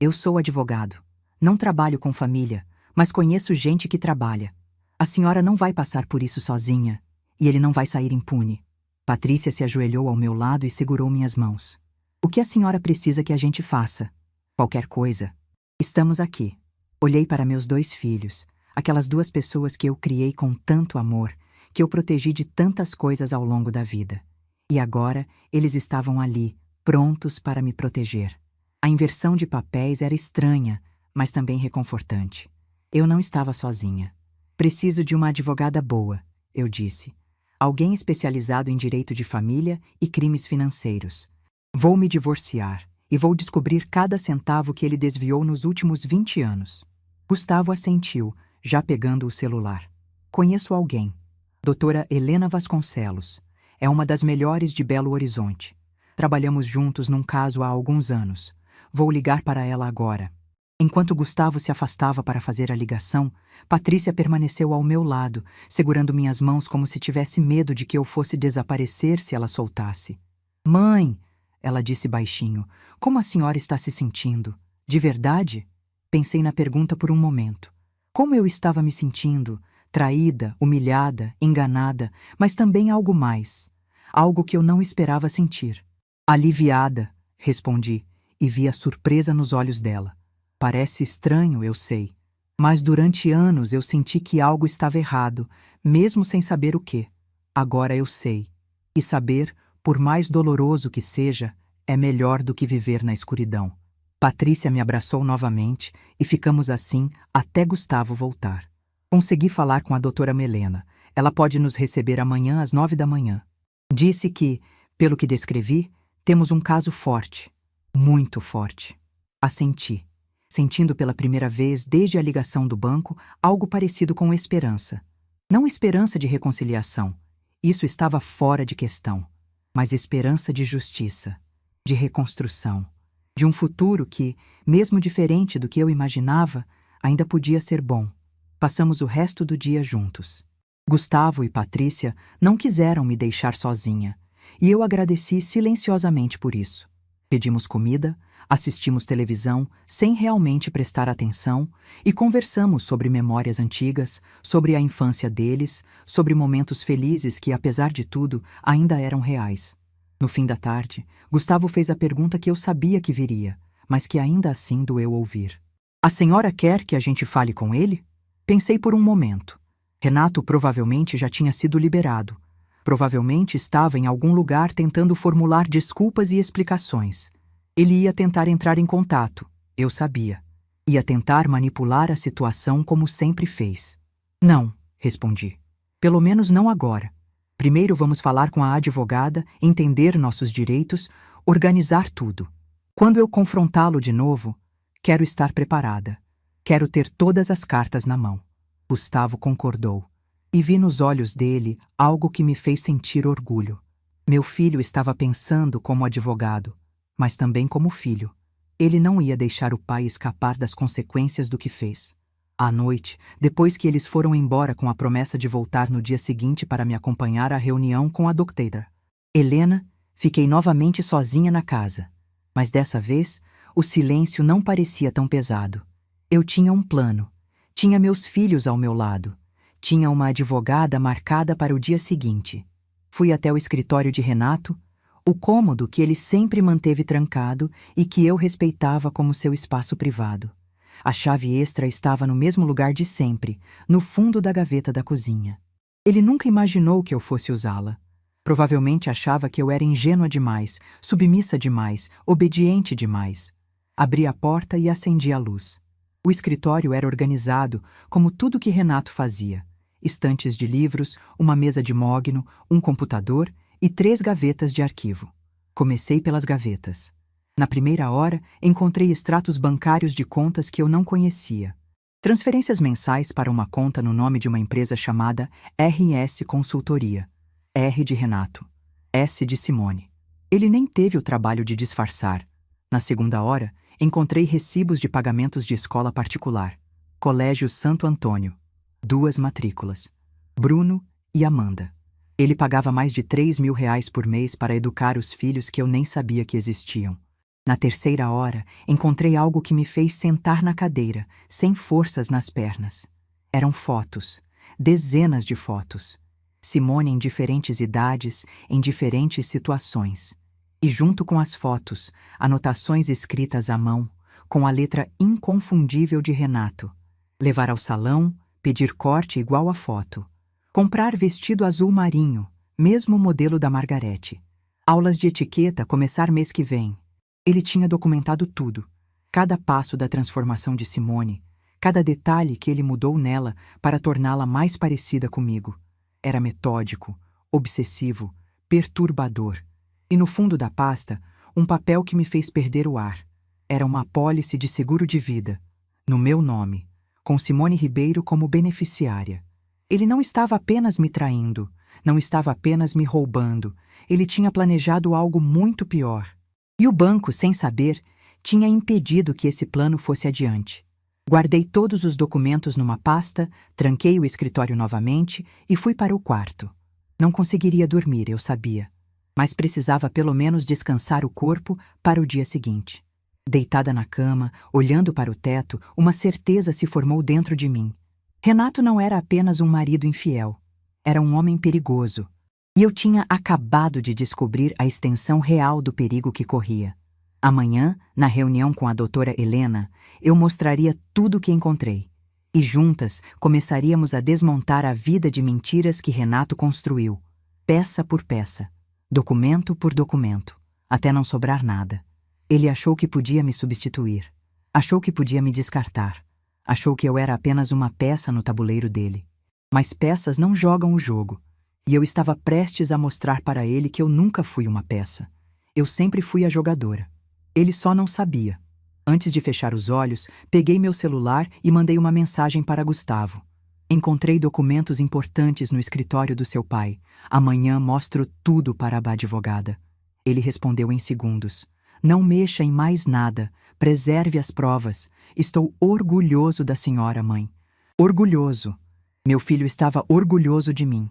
eu sou advogado. Não trabalho com família, mas conheço gente que trabalha. A senhora não vai passar por isso sozinha, e ele não vai sair impune. Patrícia se ajoelhou ao meu lado e segurou minhas mãos. O que a senhora precisa que a gente faça? Qualquer coisa. Estamos aqui. Olhei para meus 2 filhos, aquelas 2 pessoas que eu criei com tanto amor, que eu protegi de tantas coisas ao longo da vida. E agora eles estavam ali, prontos para me proteger. A inversão de papéis era estranha, mas também reconfortante. Eu não estava sozinha. Preciso de uma advogada boa, eu disse. Alguém especializado em direito de família e crimes financeiros. Vou me divorciar e vou descobrir cada centavo que ele desviou nos últimos 20 anos. Gustavo assentiu, já pegando o celular. Conheço alguém. Doutora Helena Vasconcelos. É uma das melhores de Belo Horizonte. Trabalhamos juntos num caso há alguns anos. Vou ligar para ela agora. Enquanto Gustavo se afastava para fazer a ligação, Patrícia permaneceu ao meu lado, segurando minhas mãos como se tivesse medo de que eu fosse desaparecer se ela soltasse. Mãe, ela disse baixinho, como a senhora está se sentindo? De verdade? Pensei na pergunta por um momento. Como eu estava me sentindo? Traída, humilhada, enganada, mas também algo mais. Algo que eu não esperava sentir. Aliviada, respondi, e vi a surpresa nos olhos dela. Parece estranho, eu sei. Mas durante anos eu senti que algo estava errado, mesmo sem saber o quê. Agora eu sei. E saber, por mais doloroso que seja, é melhor do que viver na escuridão. Patrícia me abraçou novamente e ficamos assim até Gustavo voltar. Consegui falar com a doutora Melena. Ela pode nos receber amanhã às 9 da manhã. Disse que, pelo que descrevi, temos um caso forte. Muito forte. Assenti, sentindo pela primeira vez desde a ligação do banco algo parecido com esperança. Não esperança de reconciliação. Isso estava fora de questão. Mas esperança de justiça, de reconstrução, de um futuro que, mesmo diferente do que eu imaginava, ainda podia ser bom. Passamos o resto do dia juntos. Gustavo e Patrícia não quiseram me deixar sozinha, e eu agradeci silenciosamente por isso. Pedimos comida, assistimos televisão sem realmente prestar atenção e conversamos sobre memórias antigas, sobre a infância deles, sobre momentos felizes que, apesar de tudo, ainda eram reais. No fim da tarde, Gustavo fez a pergunta que eu sabia que viria, mas que ainda assim doeu ouvir. A senhora quer que a gente fale com ele? Pensei por um momento. Renato provavelmente já tinha sido liberado. Provavelmente estava em algum lugar tentando formular desculpas e explicações. Ele ia tentar entrar em contato, eu sabia. Ia tentar manipular a situação como sempre fez. Não, respondi. Pelo menos não agora. Primeiro vamos falar com a advogada, entender nossos direitos, organizar tudo. Quando eu confrontá-lo de novo, quero estar preparada. Quero ter todas as cartas na mão. Gustavo concordou. E vi nos olhos dele algo que me fez sentir orgulho. Meu filho estava pensando como advogado, mas também como filho. Ele não ia deixar o pai escapar das consequências do que fez. À noite, depois que eles foram embora com a promessa de voltar no dia seguinte para me acompanhar à reunião com a doutora Helena, fiquei novamente sozinha na casa. Mas dessa vez, o silêncio não parecia tão pesado. Eu tinha um plano. Tinha meus filhos ao meu lado. Tinha uma advogada marcada para o dia seguinte. Fui até o escritório de Renato, o cômodo que ele sempre manteve trancado e que eu respeitava como seu espaço privado. A chave extra estava no mesmo lugar de sempre, no fundo da gaveta da cozinha. Ele nunca imaginou que eu fosse usá-la. Provavelmente achava que eu era ingênua demais, submissa demais, obediente demais. Abri a porta e acendi a luz. O escritório era organizado, como tudo que Renato fazia. Estantes de livros, uma mesa de mogno, um computador e 3 gavetas de arquivo. Comecei pelas gavetas. Na primeira hora, encontrei extratos bancários de contas que eu não conhecia. Transferências mensais para uma conta no nome de uma empresa chamada RS Consultoria. R de Renato. S de Simone. Ele nem teve o trabalho de disfarçar. Na segunda hora, encontrei recibos de pagamentos de escola particular. Colégio Santo Antônio. 2 matrículas. Bruno e Amanda. Ele pagava mais de R$ 3.000 por mês para educar os filhos que eu nem sabia que existiam. Na terceira hora, encontrei algo que me fez sentar na cadeira, sem forças nas pernas. Eram fotos. Dezenas de fotos. Simone em diferentes idades, em diferentes situações. E junto com as fotos, anotações escritas à mão, com a letra inconfundível de Renato. Levar ao salão, pedir corte igual à foto. Comprar vestido azul marinho, mesmo modelo da Margarete. Aulas de etiqueta começar mês que vem. Ele tinha documentado tudo. Cada passo da transformação de Simone, cada detalhe que ele mudou nela para torná-la mais parecida comigo. Era metódico, obsessivo, perturbador. E no fundo da pasta, um papel que me fez perder o ar. Era uma apólice de seguro de vida, no meu nome, com Simone Ribeiro como beneficiária. Ele não estava apenas me traindo, não estava apenas me roubando, ele tinha planejado algo muito pior. E o banco, sem saber, tinha impedido que esse plano fosse adiante. Guardei todos os documentos numa pasta, tranquei o escritório novamente e fui para o quarto. Não conseguiria dormir, eu sabia, mas precisava pelo menos descansar o corpo para o dia seguinte. Deitada na cama, olhando para o teto, uma certeza se formou dentro de mim. Renato não era apenas um marido infiel. Era um homem perigoso. E eu tinha acabado de descobrir a extensão real do perigo que corria. Amanhã, na reunião com a doutora Helena, eu mostraria tudo o que encontrei. E juntas começaríamos a desmontar a vida de mentiras que Renato construiu, peça por peça, documento por documento, até não sobrar nada. Ele achou que podia me substituir. Achou que podia me descartar. Achou que eu era apenas uma peça no tabuleiro dele. Mas peças não jogam o jogo. E eu estava prestes a mostrar para ele que eu nunca fui uma peça. Eu sempre fui a jogadora. Ele só não sabia. Antes de fechar os olhos, peguei meu celular e mandei uma mensagem para Gustavo. Encontrei documentos importantes no escritório do seu pai. Amanhã mostro tudo para a advogada. Ele respondeu em segundos. Não mexa em mais nada. Preserve as provas. Estou orgulhoso da senhora, mãe. Orgulhoso. Meu filho estava orgulhoso de mim.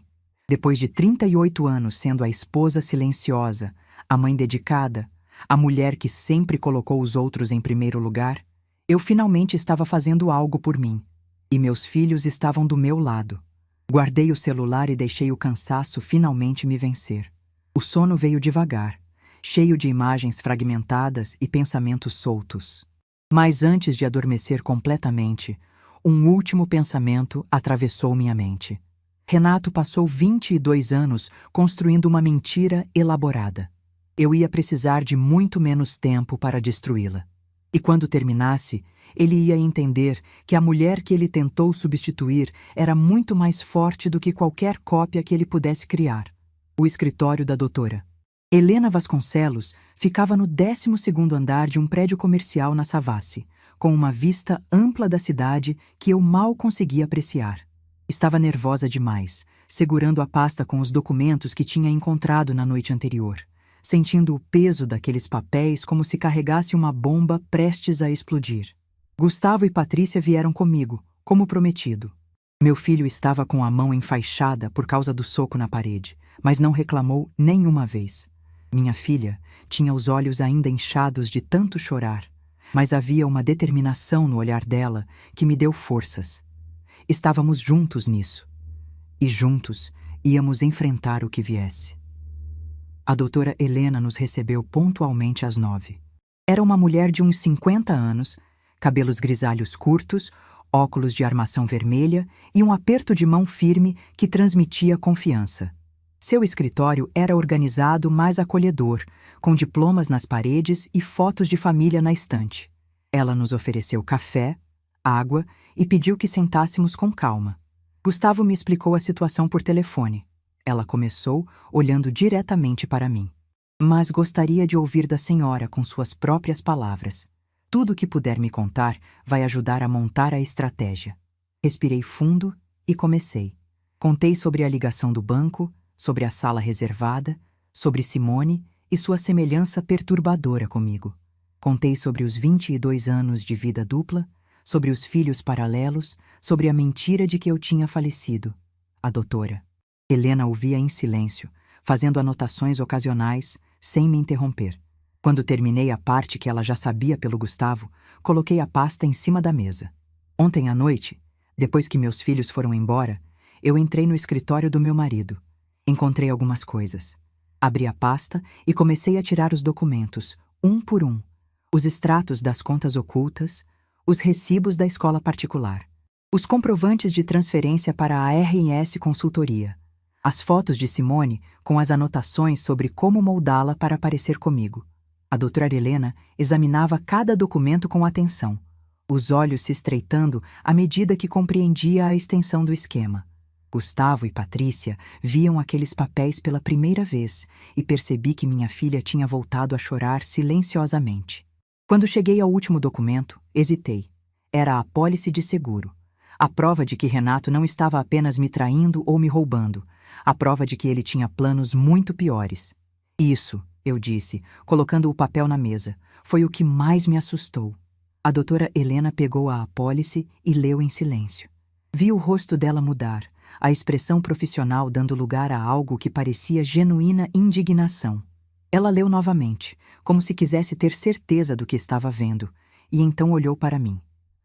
Depois de 38 anos sendo a esposa silenciosa, a mãe dedicada, a mulher que sempre colocou os outros em primeiro lugar, eu finalmente estava fazendo algo por mim. E meus filhos estavam do meu lado. Guardei o celular e deixei o cansaço finalmente me vencer. O sono veio devagar, cheio de imagens fragmentadas e pensamentos soltos. Mas antes de adormecer completamente, um último pensamento atravessou minha mente. Renato passou 22 anos construindo uma mentira elaborada. Eu ia precisar de muito menos tempo para destruí-la. E quando terminasse, ele ia entender que a mulher que ele tentou substituir era muito mais forte do que qualquer cópia que ele pudesse criar. O escritório da doutora Helena Vasconcelos ficava no 12º andar de um prédio comercial na Savassi, com uma vista ampla da cidade que eu mal conseguia apreciar. Estava nervosa demais, segurando a pasta com os documentos que tinha encontrado na noite anterior, sentindo o peso daqueles papéis como se carregasse uma bomba prestes a explodir. Gustavo e Patrícia vieram comigo, como prometido. Meu filho estava com a mão enfaixada por causa do soco na parede, mas não reclamou nenhuma vez. Minha filha tinha os olhos ainda inchados de tanto chorar, mas havia uma determinação no olhar dela que me deu forças. Estávamos juntos nisso. E juntos íamos enfrentar o que viesse. A doutora Helena nos recebeu pontualmente às 9. Era uma mulher de uns 50 anos, cabelos grisalhos curtos, óculos de armação vermelha e um aperto de mão firme que transmitia confiança. Seu escritório era organizado, mas acolhedor, com diplomas nas paredes e fotos de família na estante. Ela nos ofereceu café, água e pediu que sentássemos com calma. Gustavo me explicou a situação por telefone. Ela começou olhando diretamente para mim. Mas gostaria de ouvir da senhora com suas próprias palavras. Tudo o que puder me contar vai ajudar a montar a estratégia. Respirei fundo e comecei. Contei sobre a ligação do banco, sobre a sala reservada, sobre Simone e sua semelhança perturbadora comigo. Contei sobre os 22 anos de vida dupla, sobre os filhos paralelos, sobre a mentira de que eu tinha falecido. A doutora Helena ouvia em silêncio, fazendo anotações ocasionais, sem me interromper. Quando terminei a parte que ela já sabia pelo Gustavo, coloquei a pasta em cima da mesa. Ontem à noite, depois que meus filhos foram embora, eu entrei no escritório do meu marido. Encontrei algumas coisas. Abri a pasta e comecei a tirar os documentos, um por um. os extratos das contas ocultas, os recibos da escola particular, os comprovantes de transferência para a RS Consultoria, as fotos de Simone com as anotações sobre como moldá-la para parecer comigo. A doutora Helena examinava cada documento com atenção, os olhos se estreitando à medida que compreendia a extensão do esquema. Gustavo e Patrícia viam aqueles papéis pela primeira vez e percebi que minha filha tinha voltado a chorar silenciosamente. Quando cheguei ao último documento, hesitei. Era a apólice de seguro. A prova de que Renato não estava apenas me traindo ou me roubando. A prova de que ele tinha planos muito piores. Isso, eu disse, colocando o papel na mesa, foi o que mais me assustou. A doutora Helena pegou a apólice e leu em silêncio. Vi o rosto dela mudar, a expressão profissional dando lugar a algo que parecia genuína indignação. Ela leu novamente, como se quisesse ter certeza do que estava vendo, e então olhou para mim.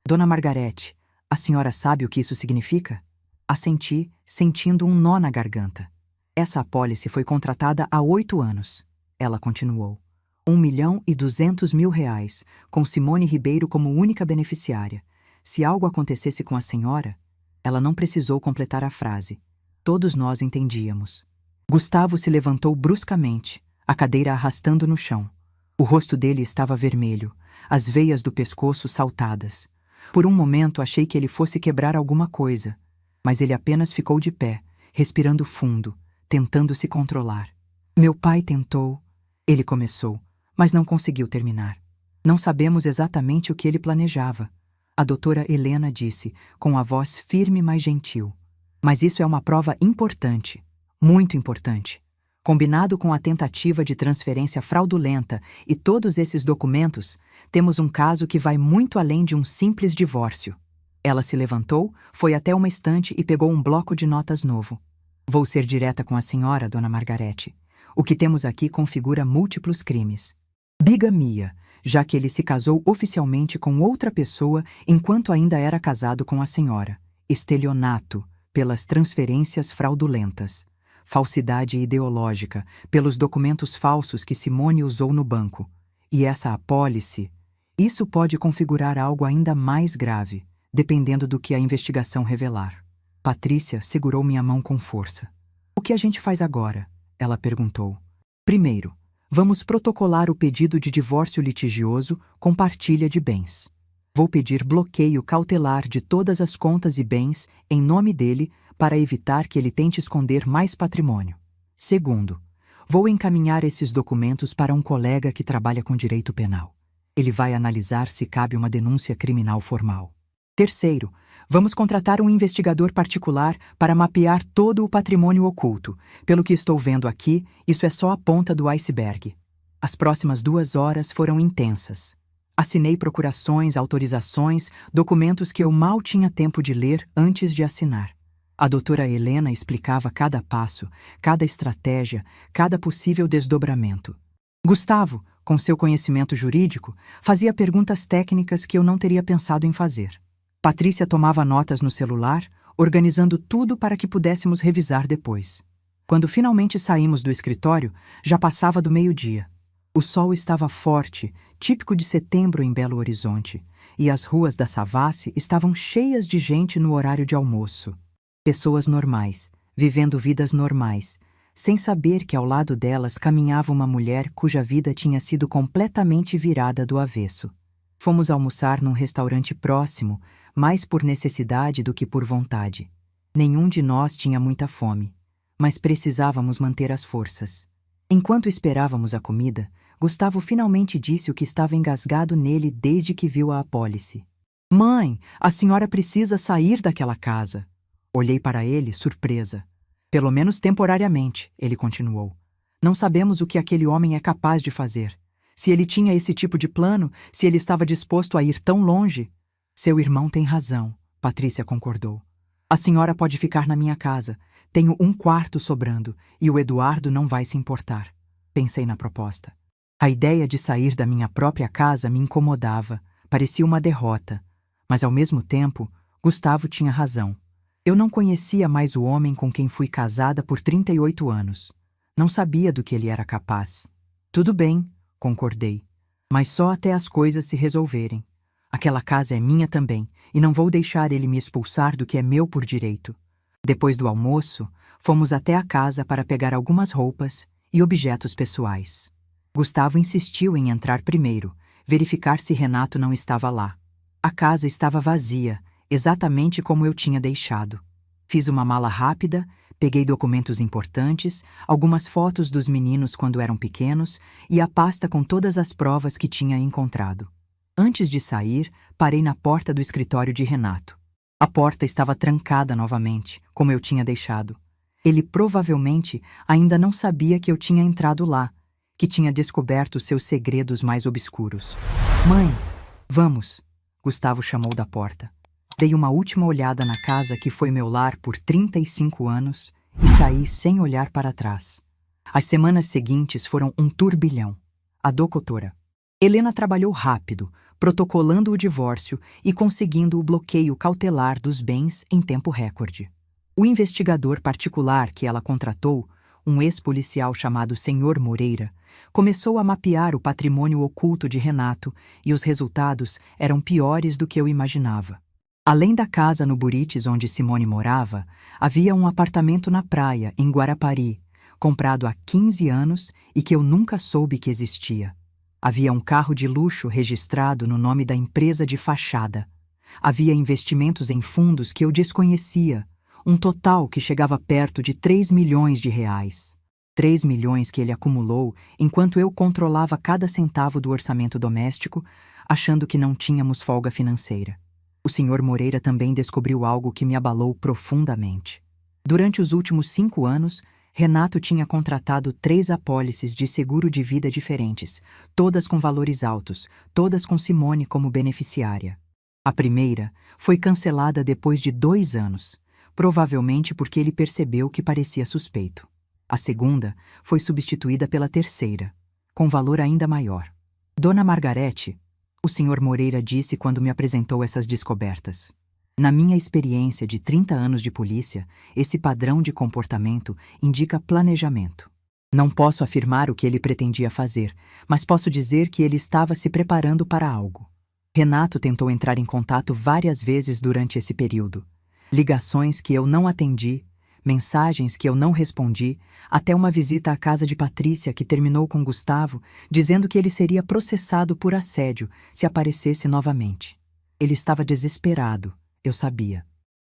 Dona Margarete, a senhora sabe o que isso significa? Assenti, sentindo um nó na garganta. Essa apólice foi contratada há 8 anos. Ela continuou. 1.200.000 reais, com Simone Ribeiro como única beneficiária. Se algo acontecesse com a senhora... Ela não precisou completar a frase. Todos nós entendíamos. Gustavo se levantou bruscamente, a cadeira arrastando no chão. O rosto dele estava vermelho, as veias do pescoço saltadas. Por um momento achei que ele fosse quebrar alguma coisa, mas ele apenas ficou de pé, respirando fundo, tentando se controlar. Meu pai tentou... Ele começou, mas não conseguiu terminar. Não sabemos exatamente o que ele planejava. A doutora Helena disse, com a voz firme mas gentil. Mas isso é uma prova importante, muito importante. Combinado com a tentativa de transferência fraudulenta e todos esses documentos, temos um caso que vai muito além de um simples divórcio. Ela se levantou, foi até uma estante e pegou um bloco de notas novo. Vou ser direta com a senhora, dona Margarete. O que temos aqui configura múltiplos crimes. Bigamia, já que ele se casou oficialmente com outra pessoa enquanto ainda era casado com a senhora. Estelionato, pelas transferências fraudulentas. Falsidade ideológica, pelos documentos falsos que Simone usou no banco. E essa apólice, isso pode configurar algo ainda mais grave, dependendo do que a investigação revelar. Patrícia segurou minha mão com força. O que a gente faz agora? Ela perguntou. Primeiro, vamos protocolar o pedido de divórcio litigioso com partilha de bens. Vou pedir bloqueio cautelar de todas as contas e bens em nome dele para evitar que ele tente esconder mais patrimônio. Segundo, vou encaminhar esses documentos para um colega que trabalha com direito penal. Ele vai analisar se cabe uma denúncia criminal formal. Terceiro, vamos contratar um investigador particular para mapear todo o patrimônio oculto. Pelo que estou vendo aqui, isso é só a ponta do iceberg. As próximas 2 horas foram intensas. Assinei procurações, autorizações, documentos que eu mal tinha tempo de ler antes de assinar. A doutora Helena explicava cada passo, cada estratégia, cada possível desdobramento. Gustavo, com seu conhecimento jurídico, fazia perguntas técnicas que eu não teria pensado em fazer. Patrícia tomava notas no celular, organizando tudo para que pudéssemos revisar depois. Quando finalmente saímos do escritório, já passava do meio-dia. O sol estava forte, típico de setembro em Belo Horizonte, e as ruas da Savassi estavam cheias de gente no horário de almoço. Pessoas normais, vivendo vidas normais, sem saber que ao lado delas caminhava uma mulher cuja vida tinha sido completamente virada do avesso. Fomos almoçar num restaurante próximo, mais por necessidade do que por vontade. Nenhum de nós tinha muita fome, mas precisávamos manter as forças. Enquanto esperávamos a comida, Gustavo finalmente disse o que estava engasgado nele desde que viu a apólice. Mãe, a senhora precisa sair daquela casa. Olhei para ele, surpresa. Pelo menos temporariamente, ele continuou. Não sabemos o que aquele homem é capaz de fazer. Se ele tinha esse tipo de plano, se ele estava disposto a ir tão longe. Seu irmão tem razão, Patrícia concordou. A senhora pode ficar na minha casa. Tenho 1 quarto sobrando e o Eduardo não vai se importar. Pensei na proposta. A ideia de sair da minha própria casa me incomodava, parecia uma derrota. Mas ao mesmo tempo, Gustavo tinha razão. Eu não conhecia mais o homem com quem fui casada por 38 anos. Não sabia do que ele era capaz. Tudo bem, concordei. Mas só até as coisas se resolverem. Aquela casa é minha também, e não vou deixar ele me expulsar do que é meu por direito. Depois do almoço, fomos até a casa para pegar algumas roupas e objetos pessoais. Gustavo insistiu em entrar primeiro, verificar se Renato não estava lá. A casa estava vazia, exatamente como eu tinha deixado. Fiz uma mala rápida, peguei documentos importantes, algumas fotos dos meninos quando eram pequenos e a pasta com todas as provas que tinha encontrado. Antes de sair, parei na porta do escritório de Renato. A porta estava trancada novamente, como eu tinha deixado. Ele provavelmente ainda não sabia que eu tinha entrado lá, que tinha descoberto seus segredos mais obscuros. Mãe, vamos, Gustavo chamou da porta. Dei uma última olhada na casa que foi meu lar por 35 anos e saí sem olhar para trás. As semanas seguintes foram um turbilhão. A doutora Helena trabalhou rápido, protocolando o divórcio e conseguindo o bloqueio cautelar dos bens em tempo recorde. O investigador particular que ela contratou, um ex-policial chamado Senhor Moreira, começou a mapear o patrimônio oculto de Renato e os resultados eram piores do que eu imaginava. Além da casa no Buritis onde Simone morava, havia um apartamento na praia, em Guarapari, comprado há 15 anos e que eu nunca soube que existia. Havia um carro de luxo registrado no nome da empresa de fachada. Havia investimentos em fundos que eu desconhecia, um total que chegava perto de 3 milhões de reais. 3 milhões que ele acumulou enquanto eu controlava cada centavo do orçamento doméstico, achando que não tínhamos folga financeira. O Sr. Moreira também descobriu algo que me abalou profundamente. Durante os últimos 5 anos, Renato tinha contratado 3 apólices de seguro de vida diferentes, todas com valores altos, todas com Simone como beneficiária. A primeira foi cancelada depois de 2 anos, provavelmente porque ele percebeu que parecia suspeito. A segunda foi substituída pela terceira, com valor ainda maior. Dona Margarete, o Sr. Moreira disse quando me apresentou essas descobertas. Na minha experiência de 30 anos de polícia, esse padrão de comportamento indica planejamento. Não posso afirmar o que ele pretendia fazer, mas posso dizer que ele estava se preparando para algo. Renato tentou entrar em contato várias vezes durante esse período. Ligações que eu não atendi, mensagens que eu não respondi, até uma visita à casa de Patrícia que terminou com Gustavo, dizendo que ele seria processado por assédio se aparecesse novamente. Ele estava desesperado, eu sabia.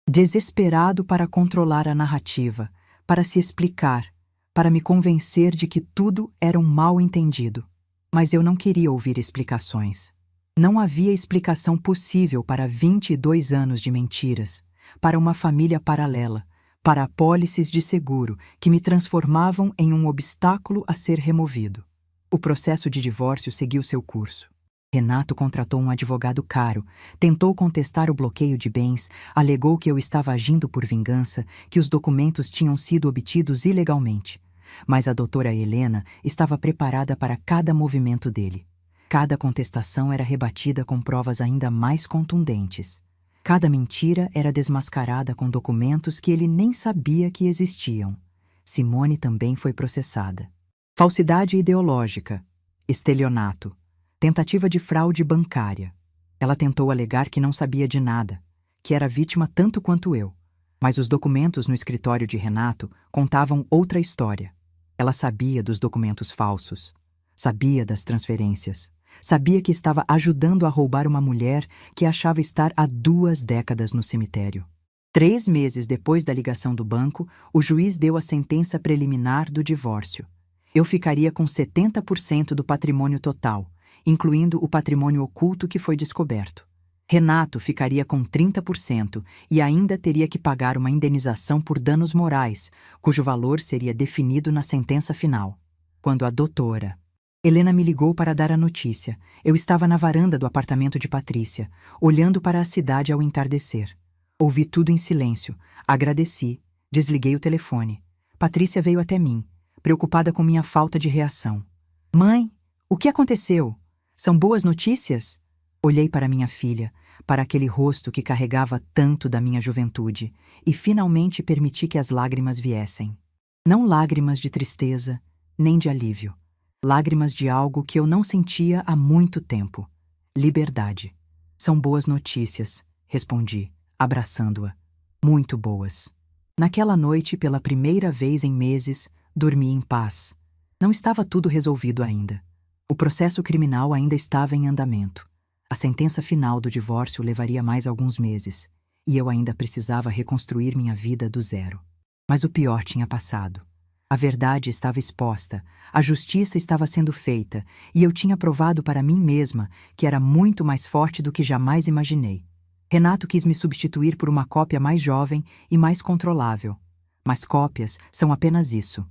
Desesperado para controlar a narrativa, para se explicar, para me convencer de que tudo era um mal-entendido. Mas eu não queria ouvir explicações. Não havia explicação possível para 22 anos de mentiras, para uma família paralela, para apólices de seguro que me transformavam em um obstáculo a ser removido. O processo de divórcio seguiu seu curso. Renato contratou um advogado caro, tentou contestar o bloqueio de bens, alegou que eu estava agindo por vingança, que os documentos tinham sido obtidos ilegalmente. Mas a doutora Helena estava preparada para cada movimento dele. Cada contestação era rebatida com provas ainda mais contundentes. Cada mentira era desmascarada com documentos que ele nem sabia que existiam. Simone também foi processada. Falsidade ideológica, estelionato, tentativa de fraude bancária. Ela tentou alegar que não sabia de nada, que era vítima tanto quanto eu. Mas os documentos no escritório de Renato contavam outra história. Ela sabia dos documentos falsos, sabia das transferências. Sabia que estava ajudando a roubar uma mulher que achava estar há 2 décadas no cemitério. 3 meses depois da ligação do banco, o juiz deu a sentença preliminar do divórcio. Eu ficaria com 70% do patrimônio total, incluindo o patrimônio oculto que foi descoberto. Renato ficaria com 30% e ainda teria que pagar uma indenização por danos morais, cujo valor seria definido na sentença final. Quando a doutora Helena me ligou para dar a notícia. Eu estava na varanda do apartamento de Patrícia, olhando para a cidade ao entardecer. Ouvi tudo em silêncio, agradeci, desliguei o telefone. Patrícia veio até mim, preocupada com minha falta de reação. Mãe, o que aconteceu? São boas notícias? Olhei para minha filha, para aquele rosto que carregava tanto da minha juventude, e finalmente permiti que as lágrimas viessem. Não lágrimas de tristeza, nem de alívio. Lágrimas de algo que eu não sentia há muito tempo. Liberdade. São boas notícias, respondi, abraçando-a. Muito boas. Naquela noite, pela primeira vez em meses, dormi em paz. Não estava tudo resolvido ainda. O processo criminal ainda estava em andamento. A sentença final do divórcio levaria mais alguns meses, e eu ainda precisava reconstruir minha vida do zero. Mas o pior tinha passado. A verdade estava exposta, a justiça estava sendo feita, e eu tinha provado para mim mesma que era muito mais forte do que jamais imaginei. Renato quis me substituir por uma cópia mais jovem e mais controlável. Mas cópias são apenas isso.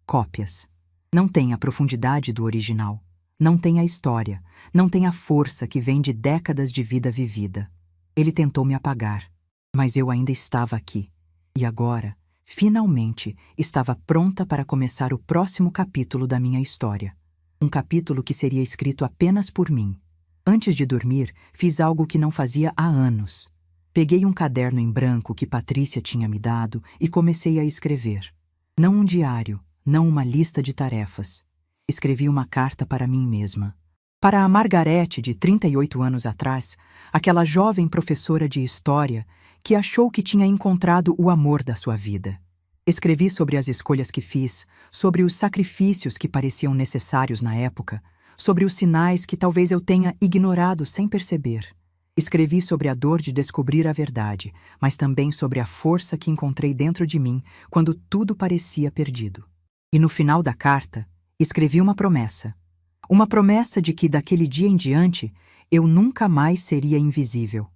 Cópias. Não têm a profundidade do original. Não tem a história, não tem a força que vem de décadas de vida vivida. Ele tentou me apagar, mas eu ainda estava aqui. E agora, finalmente, estava pronta para começar o próximo capítulo da minha história. Um capítulo que seria escrito apenas por mim. Antes de dormir, fiz algo que não fazia há anos. Peguei um caderno em branco que Patrícia tinha me dado e comecei a escrever. Não um diário, não uma lista de tarefas. Escrevi uma carta para mim mesma. Para a Margarete, de 38 anos atrás, aquela jovem professora de história que achou que tinha encontrado o amor da sua vida. Escrevi sobre as escolhas que fiz, sobre os sacrifícios que pareciam necessários na época, sobre os sinais que talvez eu tenha ignorado sem perceber. Escrevi sobre a dor de descobrir a verdade, mas também sobre a força que encontrei dentro de mim quando tudo parecia perdido. E no final da carta, escrevi uma promessa. Uma promessa de que, daquele dia em diante, eu nunca mais seria invisível.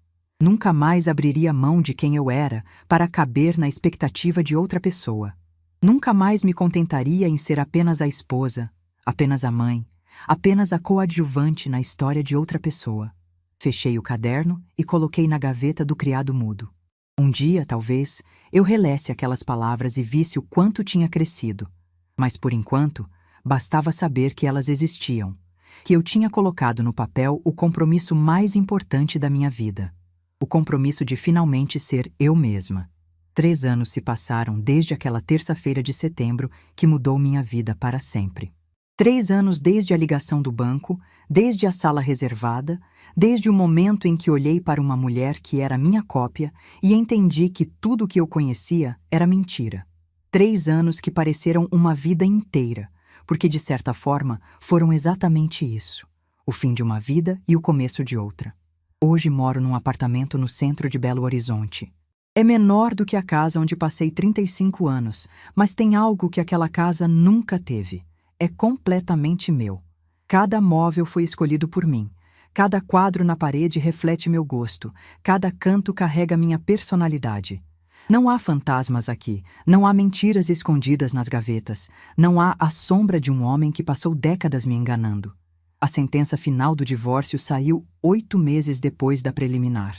Nunca mais abriria mão de quem eu era para caber na expectativa de outra pessoa. Nunca mais me contentaria em ser apenas a esposa, apenas a mãe, apenas a coadjuvante na história de outra pessoa. Fechei o caderno e coloquei na gaveta do criado mudo. Um dia, talvez, eu relesse aquelas palavras e visse o quanto tinha crescido. Mas, por enquanto, bastava saber que elas existiam, que eu tinha colocado no papel o compromisso mais importante da minha vida. O compromisso de finalmente ser eu mesma. 3 anos se passaram desde aquela terça-feira de setembro que mudou minha vida para sempre. 3 anos desde a ligação do banco, desde a sala reservada, desde o momento em que olhei para uma mulher que era minha cópia e entendi que tudo o que eu conhecia era mentira. 3 anos que pareceram uma vida inteira, porque de certa forma foram exatamente isso, o fim de uma vida e o começo de outra. Hoje moro num apartamento no centro de Belo Horizonte. É menor do que a casa onde passei 35 anos, mas tem algo que aquela casa nunca teve. É completamente meu. Cada móvel foi escolhido por mim. Cada quadro na parede reflete meu gosto. Cada canto carrega minha personalidade. Não há fantasmas aqui. Não há mentiras escondidas nas gavetas. Não há a sombra de um homem que passou décadas me enganando. A sentença final do divórcio saiu 8 meses depois da preliminar.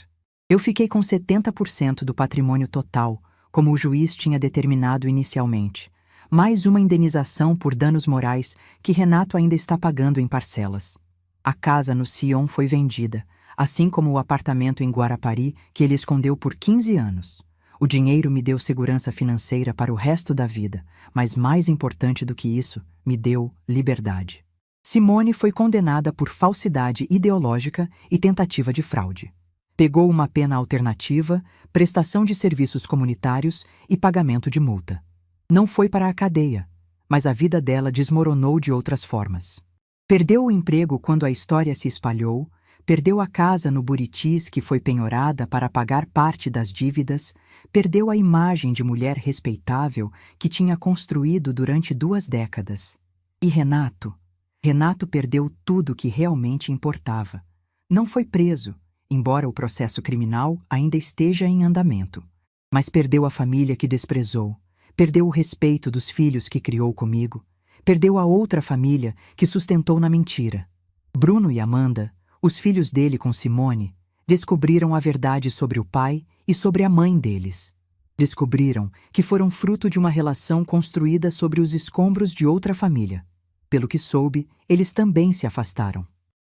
Eu fiquei com 70% do patrimônio total, como o juiz tinha determinado inicialmente. Mais uma indenização por danos morais que Renato ainda está pagando em parcelas. A casa no Sion foi vendida, assim como o apartamento em Guarapari que ele escondeu por 15 anos. O dinheiro me deu segurança financeira para o resto da vida, mas mais importante do que isso, me deu liberdade. Simone foi condenada por falsidade ideológica e tentativa de fraude. Pegou uma pena alternativa, prestação de serviços comunitários e pagamento de multa. Não foi para a cadeia, mas a vida dela desmoronou de outras formas. Perdeu o emprego quando a história se espalhou, perdeu a casa no Buritis que foi penhorada para pagar parte das dívidas, perdeu a imagem de mulher respeitável que tinha construído durante 2 décadas. E Renato perdeu tudo que realmente importava. Não foi preso, embora o processo criminal ainda esteja em andamento. Mas perdeu a família que desprezou, perdeu o respeito dos filhos que criou comigo, perdeu a outra família que sustentou na mentira. Bruno e Amanda, os filhos dele com Simone, descobriram a verdade sobre o pai e sobre a mãe deles. Descobriram que foram fruto de uma relação construída sobre os escombros de outra família. Pelo que soube, eles também se afastaram.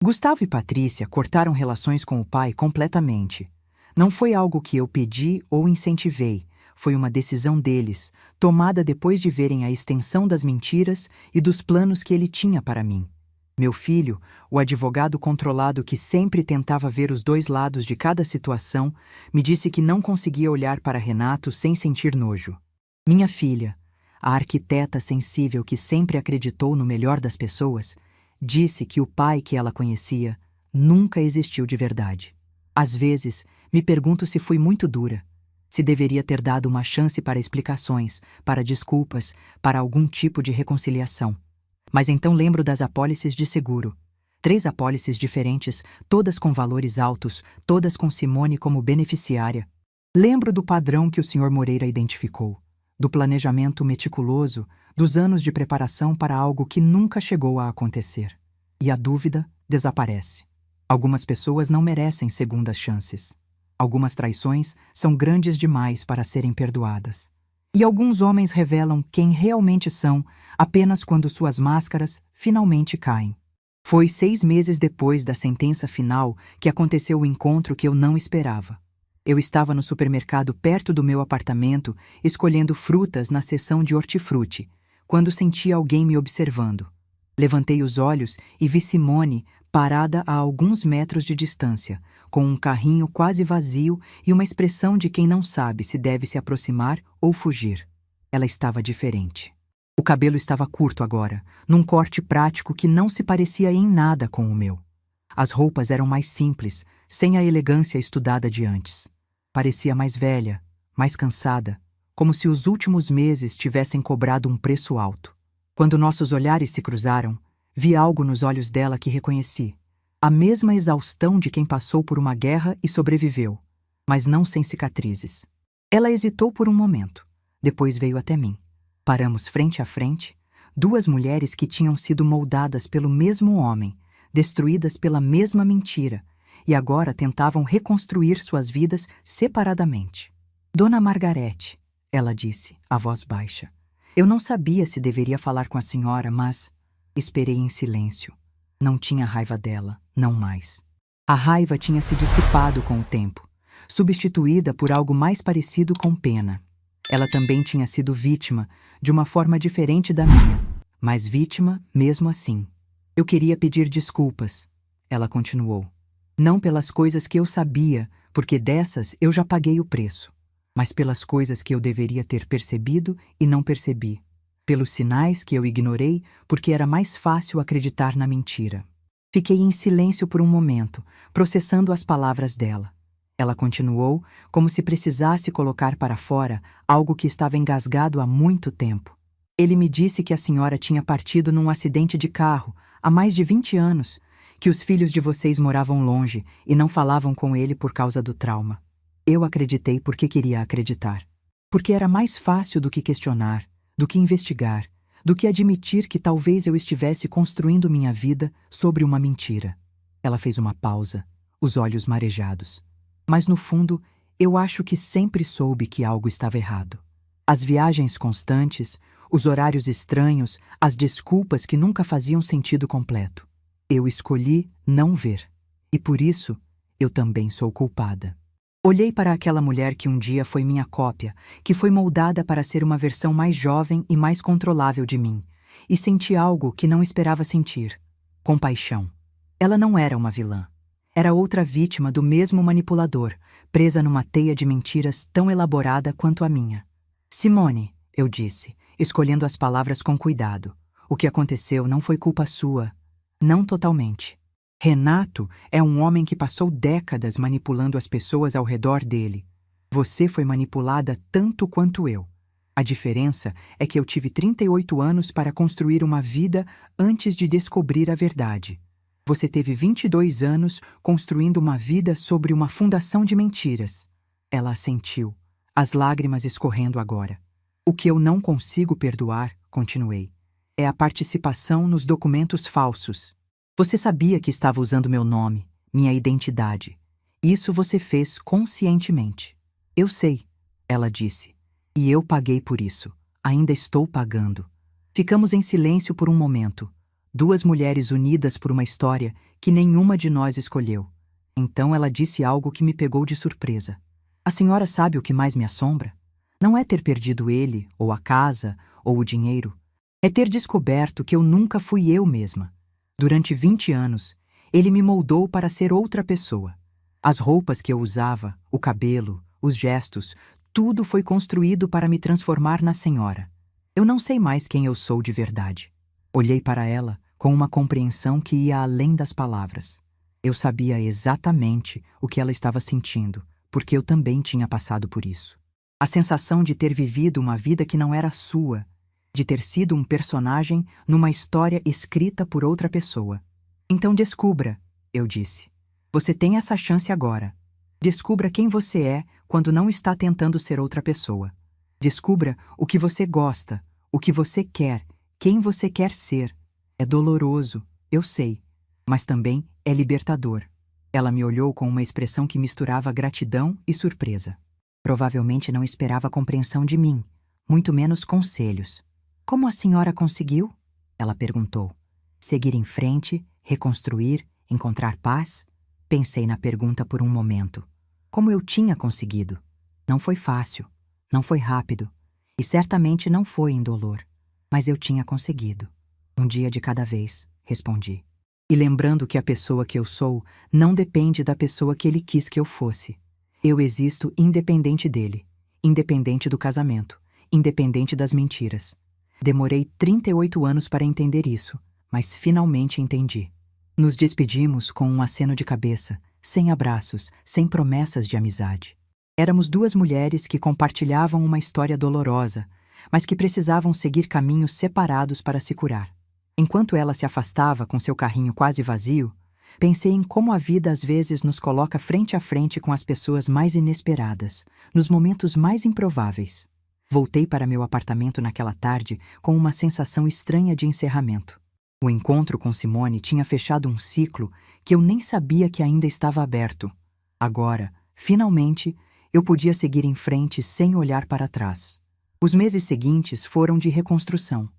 Gustavo e Patrícia cortaram relações com o pai completamente. Não foi algo que eu pedi ou incentivei, foi uma decisão deles, tomada depois de verem a extensão das mentiras e dos planos que ele tinha para mim. Meu filho, o advogado controlado que sempre tentava ver os dois lados de cada situação, me disse que não conseguia olhar para Renato sem sentir nojo. Minha filha, a arquiteta sensível que sempre acreditou no melhor das pessoas, disse que o pai que ela conhecia nunca existiu de verdade. Às vezes, me pergunto se fui muito dura, se deveria ter dado uma chance para explicações, para desculpas, para algum tipo de reconciliação. Mas então lembro das apólices de seguro. 3 apólices diferentes, todas com valores altos, todas com Simone como beneficiária. Lembro do padrão que o Sr. Moreira identificou, do planejamento meticuloso, dos anos de preparação para algo que nunca chegou a acontecer. E a dúvida desaparece. Algumas pessoas não merecem segundas chances. Algumas traições são grandes demais para serem perdoadas. E alguns homens revelam quem realmente são apenas quando suas máscaras finalmente caem. Foi 6 meses depois da sentença final que aconteceu o encontro que eu não esperava. Eu estava no supermercado perto do meu apartamento, escolhendo frutas na seção de hortifruti, quando senti alguém me observando. Levantei os olhos e vi Simone parada a alguns metros de distância, com um carrinho quase vazio e uma expressão de quem não sabe se deve se aproximar ou fugir. Ela estava diferente. O cabelo estava curto agora, num corte prático que não se parecia em nada com o meu. As roupas eram mais simples, sem a elegância estudada de antes. Parecia mais velha, mais cansada, como se os últimos meses tivessem cobrado um preço alto. Quando nossos olhares se cruzaram, vi algo nos olhos dela que reconheci. A mesma exaustão de quem passou por uma guerra e sobreviveu, mas não sem cicatrizes. Ela hesitou por um momento, depois veio até mim. Paramos frente a frente, 2 mulheres que tinham sido moldadas pelo mesmo homem, destruídas pela mesma mentira, e agora tentavam reconstruir suas vidas separadamente. Dona Margarete, ela disse, a voz baixa. Eu não sabia se deveria falar com a senhora, mas esperei em silêncio. Não tinha raiva dela, não mais. A raiva tinha se dissipado com o tempo, substituída por algo mais parecido com pena. Ela também tinha sido vítima, de uma forma diferente da minha, mas vítima mesmo assim. Eu queria pedir desculpas, ela continuou. Não pelas coisas que eu sabia, porque dessas eu já paguei o preço, mas pelas coisas que eu deveria ter percebido e não percebi. Pelos sinais que eu ignorei, porque era mais fácil acreditar na mentira. Fiquei em silêncio por um momento, processando as palavras dela. Ela continuou, como se precisasse colocar para fora algo que estava engasgado há muito tempo. Ele me disse que a senhora tinha partido num acidente de carro, há mais de 20 anos, que os filhos de vocês moravam longe e não falavam com ele por causa do trauma. Eu acreditei porque queria acreditar. Porque era mais fácil do que questionar, do que investigar, do que admitir que talvez eu estivesse construindo minha vida sobre uma mentira. Ela fez uma pausa, os olhos marejados. Mas no fundo, eu acho que sempre soube que algo estava errado. As viagens constantes, os horários estranhos, as desculpas que nunca faziam sentido completo. Eu escolhi não ver. E por isso, eu também sou culpada. Olhei para aquela mulher que um dia foi minha cópia, que foi moldada para ser uma versão mais jovem e mais controlável de mim, e senti algo que não esperava sentir: compaixão. Ela não era uma vilã. Era outra vítima do mesmo manipulador, presa numa teia de mentiras tão elaborada quanto a minha. Simone, eu disse, escolhendo as palavras com cuidado, o que aconteceu não foi culpa sua. Não totalmente. Renato é um homem que passou décadas manipulando as pessoas ao redor dele. Você foi manipulada tanto quanto eu. A diferença é que eu tive 38 anos para construir uma vida antes de descobrir a verdade. Você teve 22 anos construindo uma vida sobre uma fundação de mentiras. Ela assentiu, as lágrimas escorrendo agora. O que eu não consigo perdoar, continuei, é a participação nos documentos falsos. Você sabia que estava usando meu nome, minha identidade. Isso você fez conscientemente. Eu sei, ela disse. E eu paguei por isso. Ainda estou pagando. Ficamos em silêncio por um momento. 2 mulheres unidas por uma história que nenhuma de nós escolheu. Então ela disse algo que me pegou de surpresa. A senhora sabe o que mais me assombra? Não é ter perdido ele, ou a casa, ou o dinheiro. É ter descoberto que eu nunca fui eu mesma. Durante 20 anos, ele me moldou para ser outra pessoa. As roupas que eu usava, o cabelo, os gestos, tudo foi construído para me transformar na senhora. Eu não sei mais quem eu sou de verdade. Olhei para ela com uma compreensão que ia além das palavras. Eu sabia exatamente o que ela estava sentindo, porque eu também tinha passado por isso. A sensação de ter vivido uma vida que não era sua, de ter sido um personagem numa história escrita por outra pessoa. Então descubra, eu disse. Você tem essa chance agora. Descubra quem você é quando não está tentando ser outra pessoa. Descubra o que você gosta, o que você quer, quem você quer ser. É doloroso, eu sei, mas também é libertador. Ela me olhou com uma expressão que misturava gratidão e surpresa. Provavelmente não esperava compreensão de mim, muito menos conselhos. Como a senhora conseguiu? Ela perguntou. Seguir em frente, reconstruir, encontrar paz? Pensei na pergunta por um momento. Como eu tinha conseguido? Não foi fácil, não foi rápido, e certamente não foi indolor. Mas eu tinha conseguido. Um dia de cada vez, respondi. E lembrando que a pessoa que eu sou não depende da pessoa que ele quis que eu fosse. Eu existo independente dele, independente do casamento, independente das mentiras. Demorei 38 anos para entender isso, mas finalmente entendi. Nos despedimos com um aceno de cabeça, sem abraços, sem promessas de amizade. Éramos duas mulheres que compartilhavam uma história dolorosa, mas que precisavam seguir caminhos separados para se curar. Enquanto ela se afastava com seu carrinho quase vazio, pensei em como a vida às vezes nos coloca frente a frente com as pessoas mais inesperadas, nos momentos mais improváveis. Voltei para meu apartamento naquela tarde com uma sensação estranha de encerramento. O encontro com Simone tinha fechado um ciclo que eu nem sabia que ainda estava aberto. Agora, finalmente, eu podia seguir em frente sem olhar para trás. Os meses seguintes foram de reconstrução.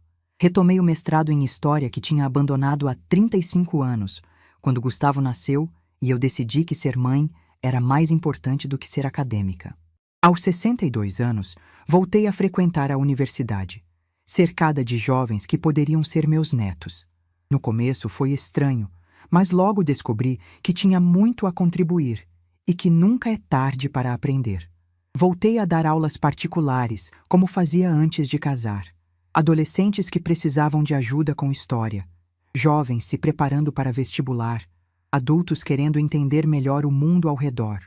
Retomei o mestrado em História que tinha abandonado há 35 anos, quando Gustavo nasceu e eu decidi que ser mãe era mais importante do que ser acadêmica. Aos 62 anos, voltei a frequentar a universidade, cercada de jovens que poderiam ser meus netos. No começo foi estranho, mas logo descobri que tinha muito a contribuir e que nunca é tarde para aprender. Voltei a dar aulas particulares, como fazia antes de casar. Adolescentes que precisavam de ajuda com história, jovens se preparando para vestibular, adultos querendo entender melhor o mundo ao redor.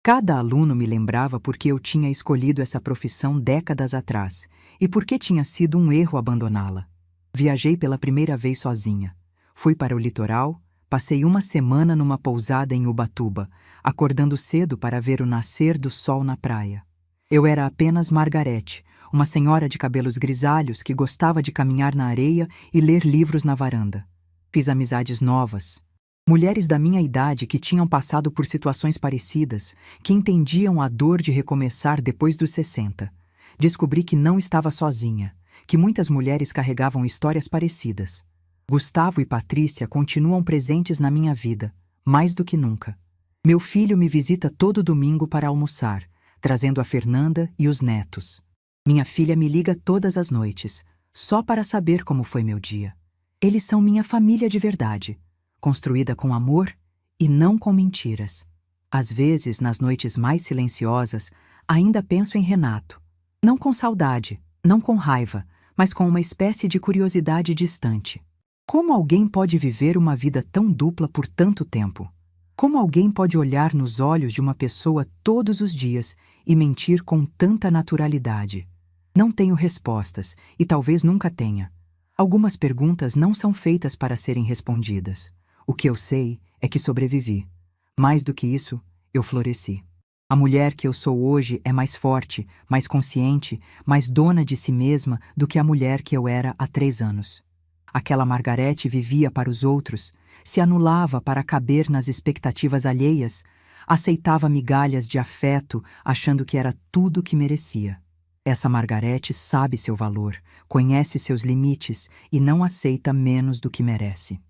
Cada aluno me lembrava por que eu tinha escolhido essa profissão décadas atrás e por que tinha sido um erro abandoná-la. Viajei pela primeira vez sozinha. Fui para o litoral, passei uma semana numa pousada em Ubatuba, acordando cedo para ver o nascer do sol na praia. Eu era apenas Margarete, uma senhora de cabelos grisalhos que gostava de caminhar na areia e ler livros na varanda. Fiz amizades novas. Mulheres da minha idade que tinham passado por situações parecidas, que entendiam a dor de recomeçar depois dos 60. Descobri que não estava sozinha, que muitas mulheres carregavam histórias parecidas. Gustavo e Patrícia continuam presentes na minha vida, mais do que nunca. Meu filho me visita todo domingo para almoçar, trazendo a Fernanda e os netos. Minha filha me liga todas as noites, só para saber como foi meu dia. Eles são minha família de verdade, construída com amor e não com mentiras. Às vezes, nas noites mais silenciosas, ainda penso em Renato. Não com saudade, não com raiva, mas com uma espécie de curiosidade distante. Como alguém pode viver uma vida tão dupla por tanto tempo? Como alguém pode olhar nos olhos de uma pessoa todos os dias e mentir com tanta naturalidade? Não tenho respostas e talvez nunca tenha. Algumas perguntas não são feitas para serem respondidas. O que eu sei é que sobrevivi. Mais do que isso, eu floresci. A mulher que eu sou hoje é mais forte, mais consciente, mais dona de si mesma do que a mulher que eu era há 3 anos. Aquela Margarete vivia para os outros, se anulava para caber nas expectativas alheias, aceitava migalhas de afeto, achando que era tudo o que merecia. Essa Margarete sabe seu valor, conhece seus limites e não aceita menos do que merece.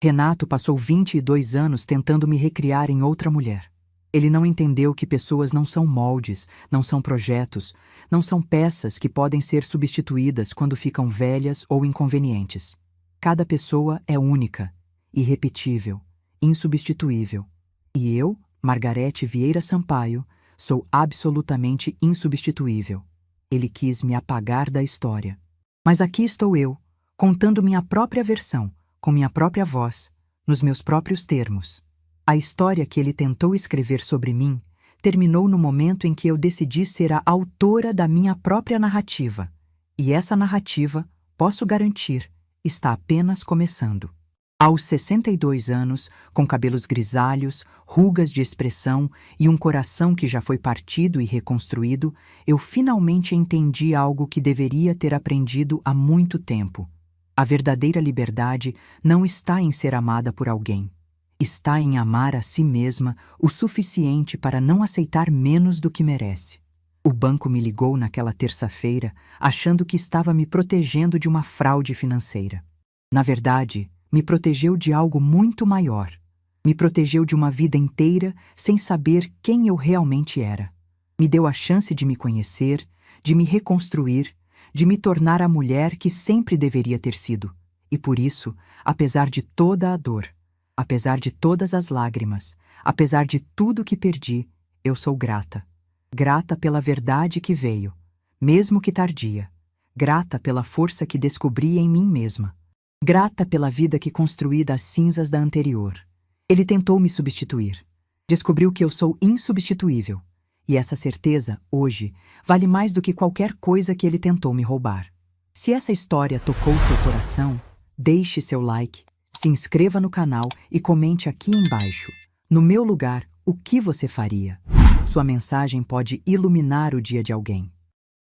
Renato passou 22 anos tentando me recriar em outra mulher. Ele não entendeu que pessoas não são moldes, não são projetos, não são peças que podem ser substituídas quando ficam velhas ou inconvenientes. Cada pessoa é única, irrepetível, insubstituível. E eu, Margarete Vieira Sampaio, sou absolutamente insubstituível. Ele quis me apagar da história. Mas aqui estou eu, contando minha própria versão, com minha própria voz, nos meus próprios termos. A história que ele tentou escrever sobre mim terminou no momento em que eu decidi ser a autora da minha própria narrativa. E essa narrativa, posso garantir, está apenas começando. Aos 62 anos, com cabelos grisalhos, rugas de expressão e um coração que já foi partido e reconstruído, eu finalmente entendi algo que deveria ter aprendido há muito tempo. A verdadeira liberdade não está em ser amada por alguém. Está em amar a si mesma o suficiente para não aceitar menos do que merece. O banco me ligou naquela terça-feira, achando que estava me protegendo de uma fraude financeira. Na verdade, me protegeu de algo muito maior. Me protegeu de uma vida inteira sem saber quem eu realmente era. Me deu a chance de me conhecer, de me reconstruir, de me tornar a mulher que sempre deveria ter sido. E por isso, apesar de toda a dor, apesar de todas as lágrimas, apesar de tudo que perdi, eu sou grata. Grata pela verdade que veio, mesmo que tardia. Grata pela força que descobri em mim mesma. Grata pela vida que construí das cinzas da anterior. Ele tentou me substituir. Descobriu que eu sou insubstituível. E essa certeza, hoje, vale mais do que qualquer coisa que ele tentou me roubar. Se essa história tocou seu coração, deixe seu like, se inscreva no canal e comente aqui embaixo. No meu lugar, o que você faria? Sua mensagem pode iluminar o dia de alguém.